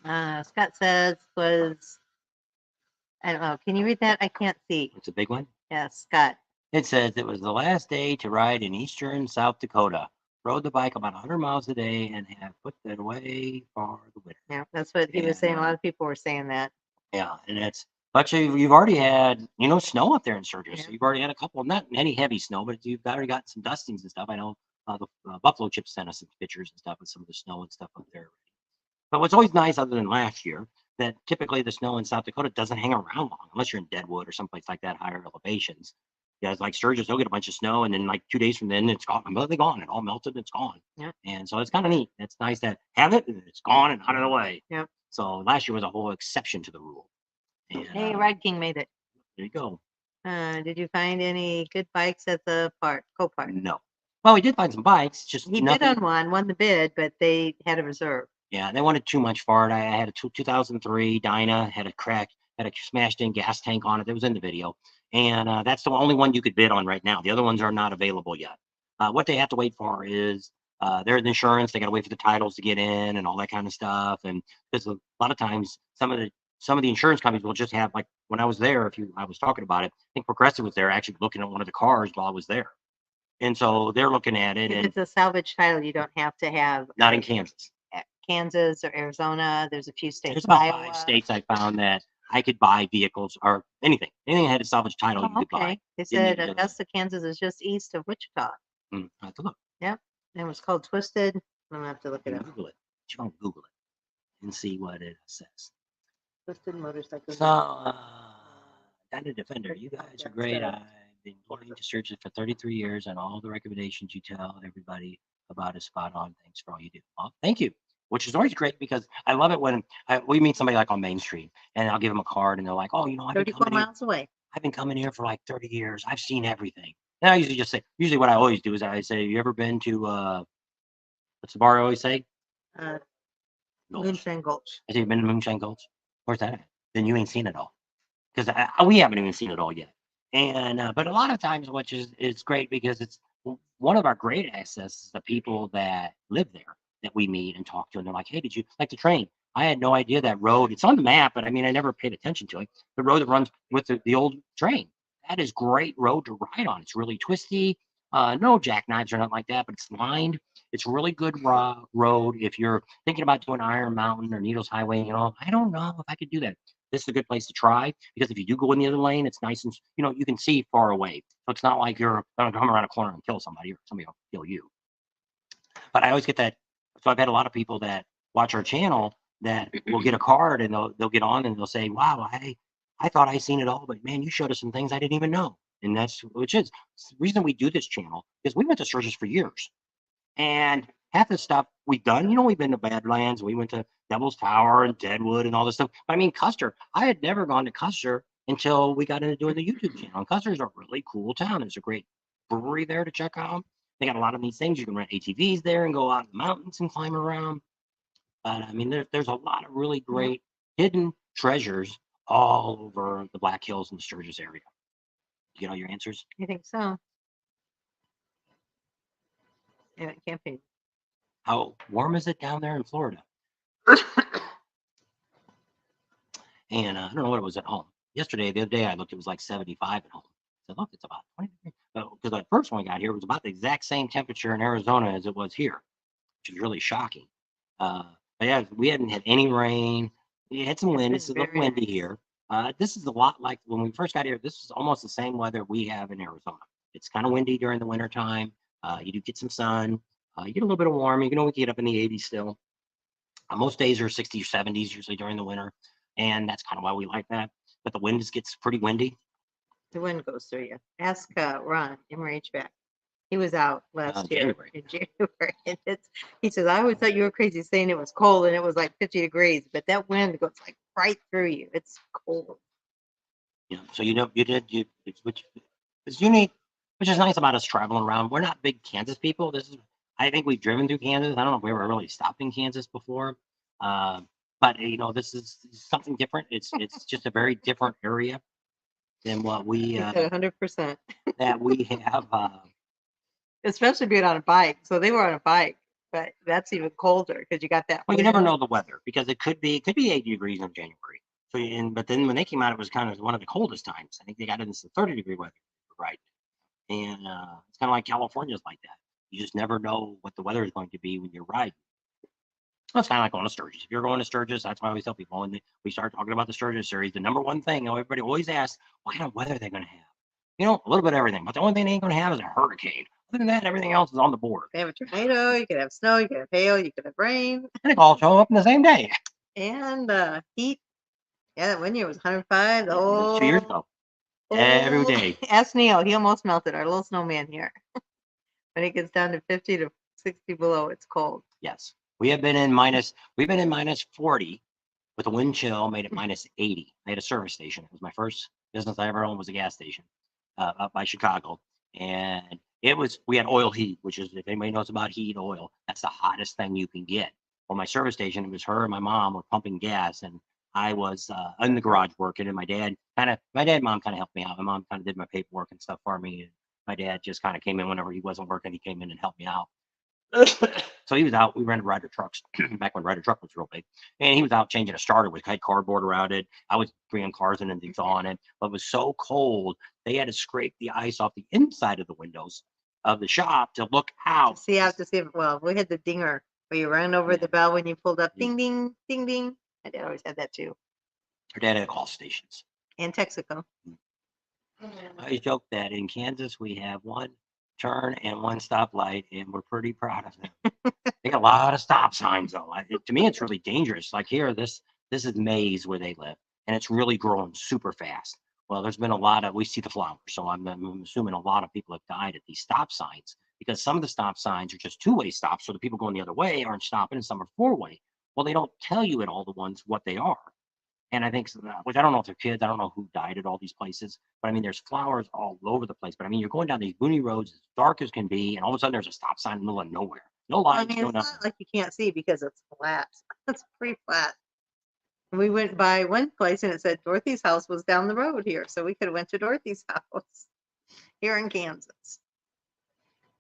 Scott says I don't know. Can you read that? I can't see. It's a big one. Yes, Scott. It says it was the last day to ride in eastern South Dakota. Rode the bike about 100 miles a day and have put that away for the winter. Yeah, that's what he was saying. A lot of people were saying that. Yeah, and it's actually you've already had snow up there in Sturgis. Yeah. You've already had a couple, not any heavy snow, but you've already got some dustings and stuff. I know the Buffalo Chip sent us some pictures and stuff with some of the snow and stuff up there. But what's always nice, other than last year, that typically the snow in South Dakota doesn't hang around long unless you're in Deadwood or someplace like that, higher elevations. Guys like Sturgis, they'll get a bunch of snow, and then like 2 days from then, it's gone. Completely gone. It all melted. It's gone. Yeah. And so it's kind of neat. It's nice to have it, and it's gone and out of the way. Yep. So last year was a whole exception to the rule. And Hey, Ride King made it. there you go. Did you find any good bikes at the park? Co-park. No. Well, we did find some bikes, just He nothing. bid on one, won the bid, but they had a reserve. Yeah, they wanted too much for it. I had a 2003 Dyna, had a smashed in gas tank on it. That was in the video. And that's the only one you could bid on right now. The other ones are not available yet. What they have to wait for is their insurance. They got to wait for the titles to get in and all that kind of stuff. And because a lot of times some of the insurance companies will just have, like when I was there, I was talking about it, I think Progressive was there actually looking at one of the cars while I was there. And so they're looking at it, If and it's a salvage title, you don't have to have not in Kansas. Kansas or Arizona. There's a few states. There's about Iowa. 5 states I found that I could buy vehicles or anything that had a salvage title you could buy. Okay. They Didn't need said to go there. Augusta, Kansas is just east of Wichita. I have to look. Yep. And it was called Twisted. I'm gonna have to look it up. Google it. You want to Google it and see what it says. Twisted motorcycle. So, Dyna Defender, you guys are great. I've been going to Sturgis for 33 years, and all the recommendations you tell everybody about is spot on. Thanks for all you do. Well, thank you. Which is always great because I love it when we meet somebody like on Main Street, and I'll give them a card, and they're like, "Oh, I've been 34 coming here. miles away. I've been coming here for like 30 years. I've seen everything." And I usually just say, what I always do is I say, "You ever been to what's the bar I always say?" Gulch. Moonshine Gulch. I say, "You been to Moonshine Gulch?" Where's that at? Then you ain't seen it all, because we haven't even seen it all yet. And but a lot of times, which is it's great because it's one of our great assets is the people that live there that we meet and talk to, and they're like, "Hey, did you like the train? I had no idea that road. It's on the map, but I mean, I never paid attention to it. The road that runs with the old train. That is great road to ride on. It's really twisty. No jackknives or nothing like that, but it's lined. It's really good road. If you're thinking about doing Iron Mountain or Needles Highway, I don't know if I could do that. This is a good place to try because if you do go in the other lane, it's nice and you can see far away. So it's not like you're going to come around a corner and kill somebody or somebody will kill you. But I always get that. So I've had a lot of people that watch our channel that will get a card and they'll get on and they'll say, "Wow, I thought I seen it all, but man, you showed us some things I didn't even know." And which is the reason we do this channel is we went to Sturgis for years. And half the stuff we've done, we've been to Badlands, we went to Devil's Tower and Deadwood and all this stuff. But I mean, Custer, I had never gone to Custer until we got into doing the YouTube channel. And Custer's a really cool town. There's a great brewery there to check out. They got a lot of these things. You can rent ATVs there and go out in the mountains and climb around. But I mean, there's a lot of really great hidden treasures all over the Black Hills and the Sturgis area. You get all your answers? I think so. Yeah, camping. How warm is it down there in Florida? And I don't know what it was at home. Yesterday, the other day, I looked, it was like 75 at home. I said, look, it's about 20 degrees. Because at first when we got here, it was about the exact same temperature in Arizona as it was here, which is really shocking. But yeah, we hadn't had any rain. We had some wind. It's a little windy here. This is a lot like when we first got here. This is almost the same weather we have in Arizona. It's kind of windy during the winter time. You do get some sun. You get a little bit of warm. You can only get up in the 80s still. Most days are 60s or 70s usually during the winter. And that's kind of why we like that. But the wind gets pretty windy. The wind goes through you. Ask Ron, Emory HVAC. He was out last year in January. And he says, I always thought you were crazy saying it was cold and it was like 50 degrees, but that wind goes like right through you. It's cold. Yeah. So which is unique, which is nice about us traveling around. We're not big Kansas people. I think we've driven through Kansas. I don't know if we ever really stopped in Kansas before. But this is something different. It's just a very different area than what we 100% that we have. Especially being on a bike. So they were on a bike, but that's even colder because you got that. Well, you never know the weather because it could be 80 degrees in January. So but then when they came out, it was kind of one of the coldest times. I think they got into some 30-degree weather, right? And it's kind of like California's like that. You just never know what the weather is going to be when you're riding. Well, it's kind of like going to Sturgis. If you're going to Sturgis, that's why I always tell people when we start talking about the Sturgis series, the number one thing everybody always asks, what kind of weather are they going to have? A little bit of everything, but the only thing they ain't going to have is a hurricane. Other than that, everything else is on the board. They have a tornado, you could have snow, you could have hail, you could have rain. And it all show up in the same day. And heat. Yeah, that one year was 105. The whole 2 years ago. every day. Ask Neil. He almost melted, our little snowman here. When it gets down to 50 to 60 below, it's cold. Yes. We've been in minus 40 with a wind chill, made it minus 80. I had a service station. It was my first business I ever owned, was a gas station up by Chicago. And we had oil heat, which is, if anybody knows about heat oil, that's the hottest thing you can get. Well, my service station, it was her and my mom were pumping gas, and I was in the garage working, and my dad and mom kind of helped me out. My mom kind of did my paperwork and stuff for me. And my dad just kind of came in whenever he wasn't working. He came in and helped me out. So he was out. We rented Ryder trucks back when Ryder truck was real big, and he was out changing a starter with cardboard around it. I was bringing cars in and things on it, but it was so cold they had to scrape the ice off the inside of the windows of the shop to look out. See out to see if, well, we had the dinger where you ran over the bell when you pulled up, ding, ding, ding, ding. My dad always had that too. Her dad had call stations. And Texaco. I joke that in Kansas we have one turn and one stoplight, and we're pretty proud of them. They got a lot of stop signs though. To me, it's really dangerous. Like here, this is Maze where they live, and it's really growing super fast. Well, there's been we see the flowers, so I'm assuming a lot of people have died at these stop signs, because some of the stop signs are just two-way stops, so the people going the other way aren't stopping, and some are four-way. Well, they don't tell you at all the ones what they are. And I think, which I don't know if they're kids, I don't know who died at all these places, but I mean, there's flowers all over the place. But I mean, you're going down these boony roads as dark as can be, and all of a sudden there's a stop sign in the middle of nowhere. No lights, it's no nothing. not like you can't see because it's flat. It's pretty flat. We went by one place and it said Dorothy's house was down the road here, so we could have went to Dorothy's house here in Kansas.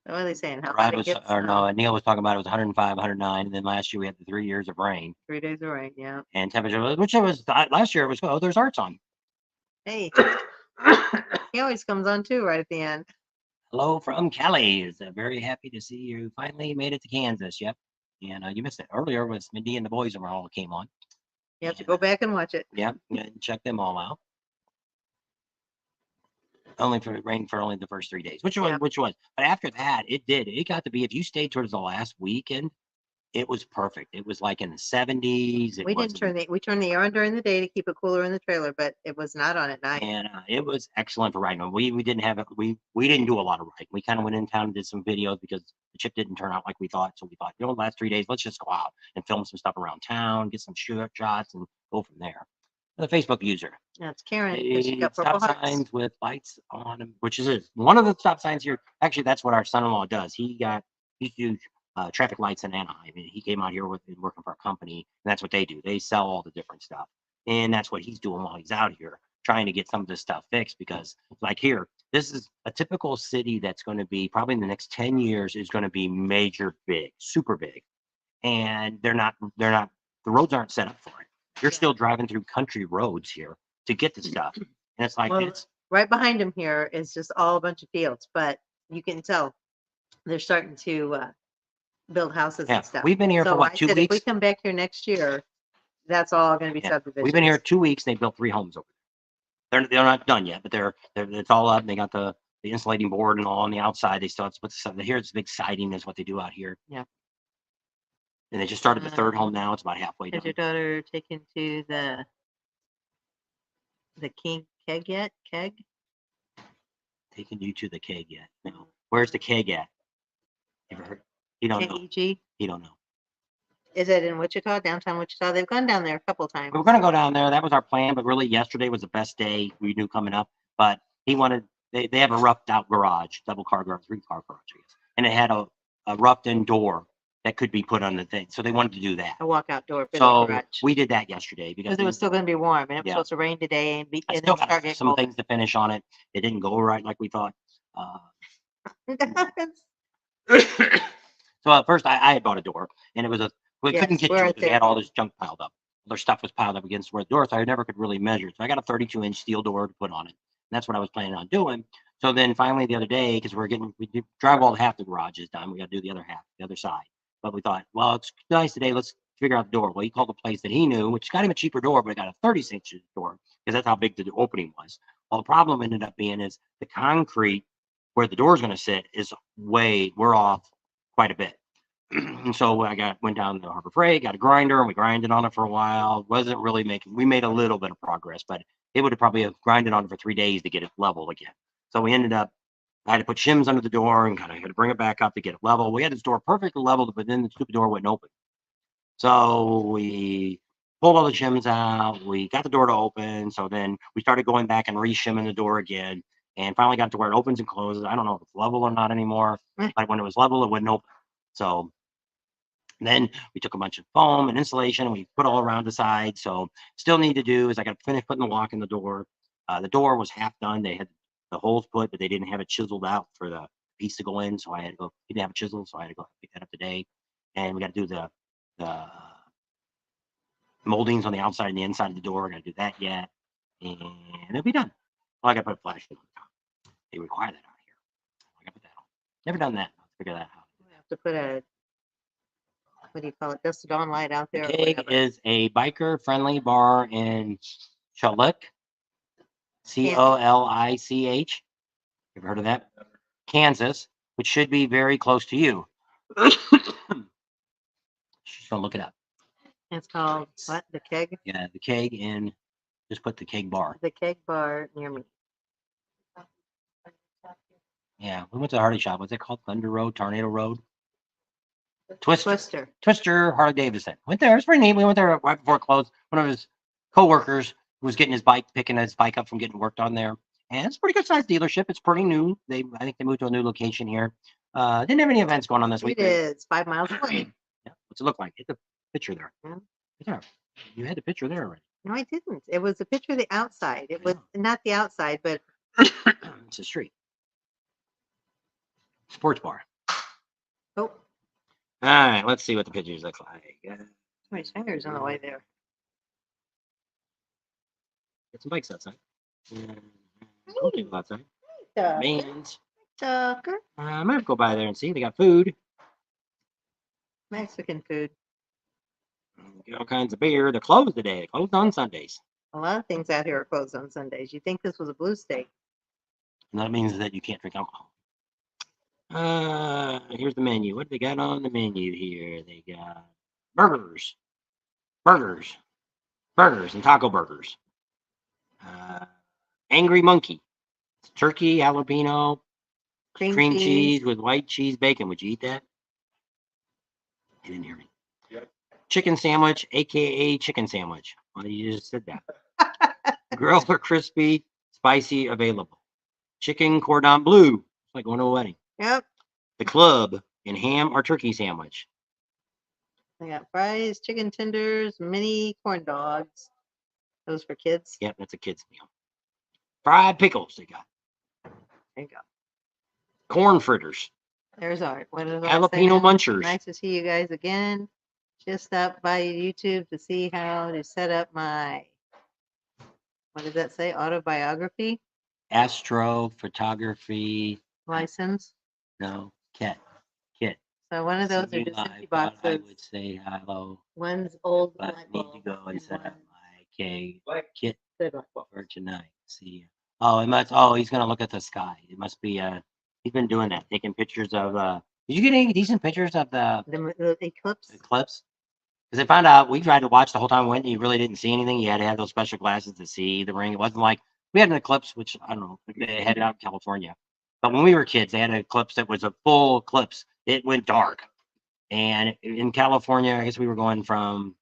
What are they saying? How hot it gets? Neil was talking about it was 105, 109, and then last year we had the 3 years of rain. 3 days of rain, yeah. And temperature, which it was last year, it was, oh, there's arts on. Hey, he always comes on too right at the end. Hello from Kelly. Is very happy to see you finally made it to Kansas. Yep. And you missed it earlier with Mindy and the boys, and all came on. You have to go back and watch it. Yep. Check them all out. Only for rain for only the first 3 days, which was, but after that, it got to be, if you stayed towards the last weekend, it was perfect. It was like in the 70s. We turned the air on during the day to keep it cooler in the trailer, but it was not on at night. And it was excellent for riding. We didn't have it. We didn't do a lot of riding. We kind of went in town and did some videos because the chip didn't turn out like we thought. So we thought, the last 3 days, let's just go out and film some stuff around town, get some shots, and go from there. The Facebook user. That's Karen. She got stop signs with lights on them, which is one of the stop signs here. Actually, that's what our son-in-law does. He used to do traffic lights in Anaheim, and he came out here working for a company, and that's what they do. They sell all the different stuff, and that's what he's doing while he's out here, trying to get some of this stuff fixed. Because like here, this is a typical city that's going to be probably in the next 10 years is going to be major big, super big, and they're not. The roads aren't set up for it. You're still driving through country roads here to get the stuff. And it's like, it's right behind him here is just all a bunch of fields, but you can tell they're starting to build houses and stuff. We've been here for 2 weeks? If we come back here next year, that's all going to be subdivisions. We've been here 2 weeks. They built 3 homes over there. They're not done yet, but it's all up. They got the insulating board and all on the outside. They still have to put the stuff. Here, it's big siding is what they do out here. Yeah. And they just started the 3rd home now. It's about halfway done. Has your daughter taken to the keg yet? Keg? Taking you to the keg yet? No. Where's the keg at? Ever heard? You don't know. KEG? You don't know. Is it in Wichita, downtown Wichita? They've gone down there a couple times. We were going to go down there. That was our plan, but really yesterday was the best day we knew coming up. But they have a roughed out garage, 3-car garage, I guess. And it had a roughed in door that could be put on the thing. So they wanted to do that. A walkout door. So we did that yesterday because it was still going to be warm, and it was supposed to rain today and I still got some things to finish on it. It didn't go right like we thought. So at first I had bought a door, and it was we couldn't get to it because they had all this junk piled up. Their stuff was piled up against where the door, so I never could really measure. So I got a 32-inch steel door to put on it. And that's what I was planning on doing. So then finally the other day, because we drywalled half the garage is done, we got to do the other half, the other side. But we thought, well, it's nice today. Let's figure out the door. Well, he called the place that he knew, which got him a cheaper door, but he got a 36-inch door because that's how big the opening was. Well, the problem ended up being is the concrete where the door is going to sit is we're off quite a bit. And so went down to Harbor Freight, got a grinder, and we grinded on it for a while. Wasn't really we made a little bit of progress, but it would have probably have grinded on it for 3 days to get it level again. So we ended up, I had to put shims under the door and kind of had to bring it back up to get it level. We had this door perfectly leveled, but then the stupid door wouldn't open. So we pulled all the shims out. We got the door to open. So then we started going back and re-shimming the door again, and finally got to where it opens and closes. I don't know if it's level or not anymore. But when it was level, it wouldn't open. So then we took a bunch of foam and insulation and we put all around the side. So still need to do is I got to finish putting the lock in the door. The door was half done. They had the holes put, but they didn't have it chiseled out for the piece to go in. So I had to go, didn't have a chisel. So I had to go pick that up today. And we got to do the moldings on the outside and the inside of the door. We're going to do that yet. And it'll be done. Well, I got to put a flashlight on the top. They require that out here. I got to put that on. Never done that. I'll figure that out. We have to put a, what do you call it, dusted on light out The there. or Keg whatever. is a biker-friendly bar in Chalik, Colich. Ever heard of that? Kansas, which should be very close to you. She's gonna look it up. It's called what? The Keg? Yeah, the Keg in. Just put the Keg bar. The Keg bar near me. Yeah, we went to the Harley shop. What's it called? Thunder Road, Tornado Road, Twister. Harley Davidson. Went there. It's pretty neat. We went there right before it closed. One of his coworkers was getting his bike, picking his bike up from getting worked on there. And it's a pretty good sized dealership. It's pretty new. I think they moved to a new location here. Didn't have any events going on this week. It is 5 miles away. Yeah. What's it look like? Hit the picture there. Yeah. There. You had the picture there already. No, I didn't. It was a picture of the outside. It was not the outside, but It's a street. Sports bar. oh, All right, let's see what the pictures look like. my finger's on the way there. Get some bikes outside. Cool people outside. Tucker. Vans. Tucker. I might go by there and see. They got food. Mexican food. Get all kinds of beer. They're closed today. They're closed on Sundays. A lot of things out here are closed on Sundays. You think this was a blue state? And that means that you can't drink alcohol. Here's the menu. What do they got on the menu here? They got burgers, and taco burgers. Angry Monkey, turkey, jalapeno, cream cheese with white cheese bacon. Would you eat that? You didn't hear me. Yep. Chicken sandwich, aka chicken sandwich. Well, you just said that. Grilled or crispy, spicy, available. Chicken cordon bleu. It's like going to a wedding. Yep. The Club and ham or turkey sandwich. They got fries, chicken tenders, mini corn dogs. Those for kids. Yep, that's a kid's meal. Fried pickles they got. There you go. Corn fritters. There's our what is Jalapeno munchers. Nice to see you guys again. Just stopped by YouTube to see how to set up my, what does that say? Autobiography Astrophotography. license. No, kit. So one of those See, are just I empty thought I boxes. would say hello, One's old but light need to bulb go and and set up one's my kit good light bulb. for tonight. See. Oh, it must. Oh, he's gonna look at the sky. It must be. He's been doing that, taking pictures of. Did you get any decent pictures of the The eclipse. eclipse? Because they found out we tried to watch the whole time we went, and you really didn't see anything. You had to have those special glasses to see the ring. It wasn't like we had an eclipse, which I don't know, they had it out in California. But when we were kids, they had an eclipse that was a full eclipse. It went dark. And in California, I guess we were going from,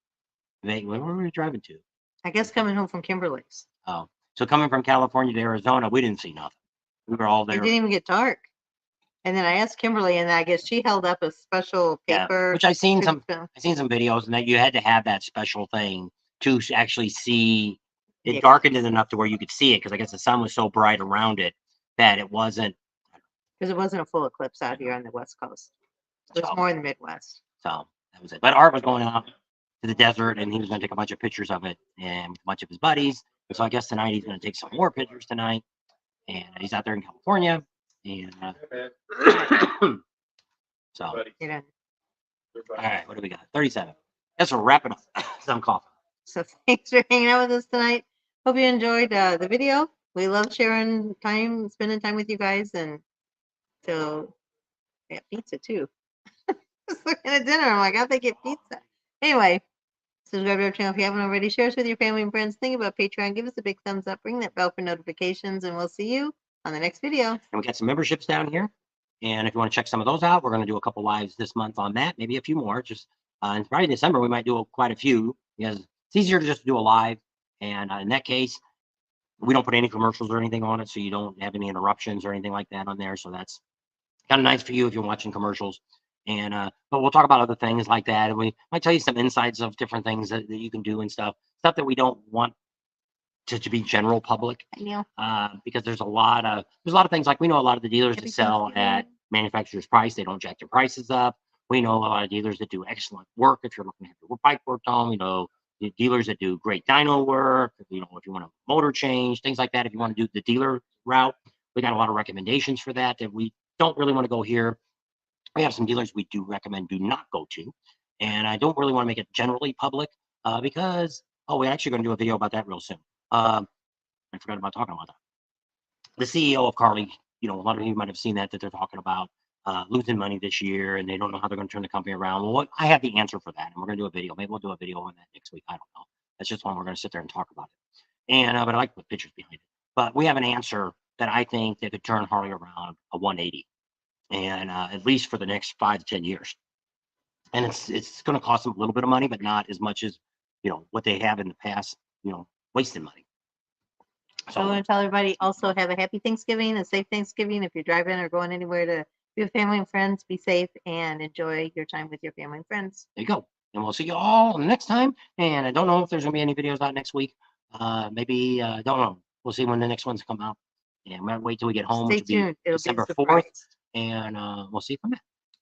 where were we driving to? I guess coming home from Kimberly's. Oh, so coming from California to Arizona, we didn't see nothing. We were all It there. didn't even get dark. And then I asked Kimberly, and I guess she held up a special Yeah, paper. which I've seen to some film. videos, and that you had to have that special thing to actually see. It Yeah. darkened it enough to where you could see it, because I guess the sun was so bright around it that it wasn't. Because it wasn't a full eclipse out here on the West Coast. It was So- more in the Midwest. So that was it. But Art was going out to the desert, and he was going to take a bunch of pictures of it, and with a bunch of his buddies. So I guess tonight he's going to take some more pictures tonight, and he's out there in California, and so. You know. All right, what do we got? 37. Guess we'll wrap it up. I'm coughing. So thanks for hanging out with us tonight. Hope you enjoyed the video. We love sharing time, spending time with you guys, and so they got pizza too. Just looking at dinner, I'm like, how'd they get pizza? Anyway, Subscribe to our channel if you haven't already. Share us with your family and friends. Think about Patreon. Give us a big thumbs up. Ring that bell for notifications, and we'll see you on the next video. And we got some memberships down here. And if you want to check some of those out, we're going to do a couple lives this month on that, maybe a few more. Just and probably December, we might do quite a few because it's easier to just do a live. And in that case, we don't put any commercials or anything on it, so you don't have any interruptions or anything like that on there. So that's kind of nice for you if you're watching commercials. And but we'll talk about other things like that, and we might tell you some insights of different things that you can do and stuff that we don't want to be general public. I know. Because there's a lot of things like we know a lot of the dealers that sell at manufacturer's price, they don't jack their prices up. We know a lot of dealers that do excellent work if you're looking to have your bike worked on. We know the dealers that do great dyno work. You know, if you want a motor change, things like that. If you want to do the dealer route, we got a lot of recommendations for that we don't really want to go here. We have some dealers we do recommend do not go to, and I don't really want to make it generally public because we're actually going to do a video about that real soon. I forgot about talking about that. The CEO of Carly, you know, a lot of you might have seen that they're talking about losing money this year, and they don't know how they're going to turn the company around. Well, I have the answer for that, and we're going to do a video. Maybe we'll do a video on that next week. I don't know. That's just one we're going to sit there and talk about it. And but I like to put pictures behind it. But we have an answer that I think that could turn Harley around a 180, and at least for the next 5 to 10 years. And it's going to cost them a little bit of money, but not as much as what they have in the past. Wasting money. So I want to tell everybody also have a happy Thanksgiving, a safe Thanksgiving. If you're driving or going anywhere to be with family and friends, be safe and enjoy your time with your family and friends. There you go. And we'll see you all next time. And I don't know if there's going to be any videos out next week. Maybe, don't know. We'll see when the next ones come out. And we might wait till we get home, Stay which will tuned. be It'll December be a 4th. surprise. And we'll see from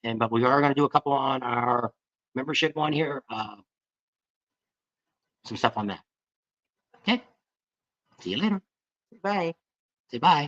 there. But we are going to do a couple on our membership one here. Some stuff on that. Okay. See you later. Bye. Say bye.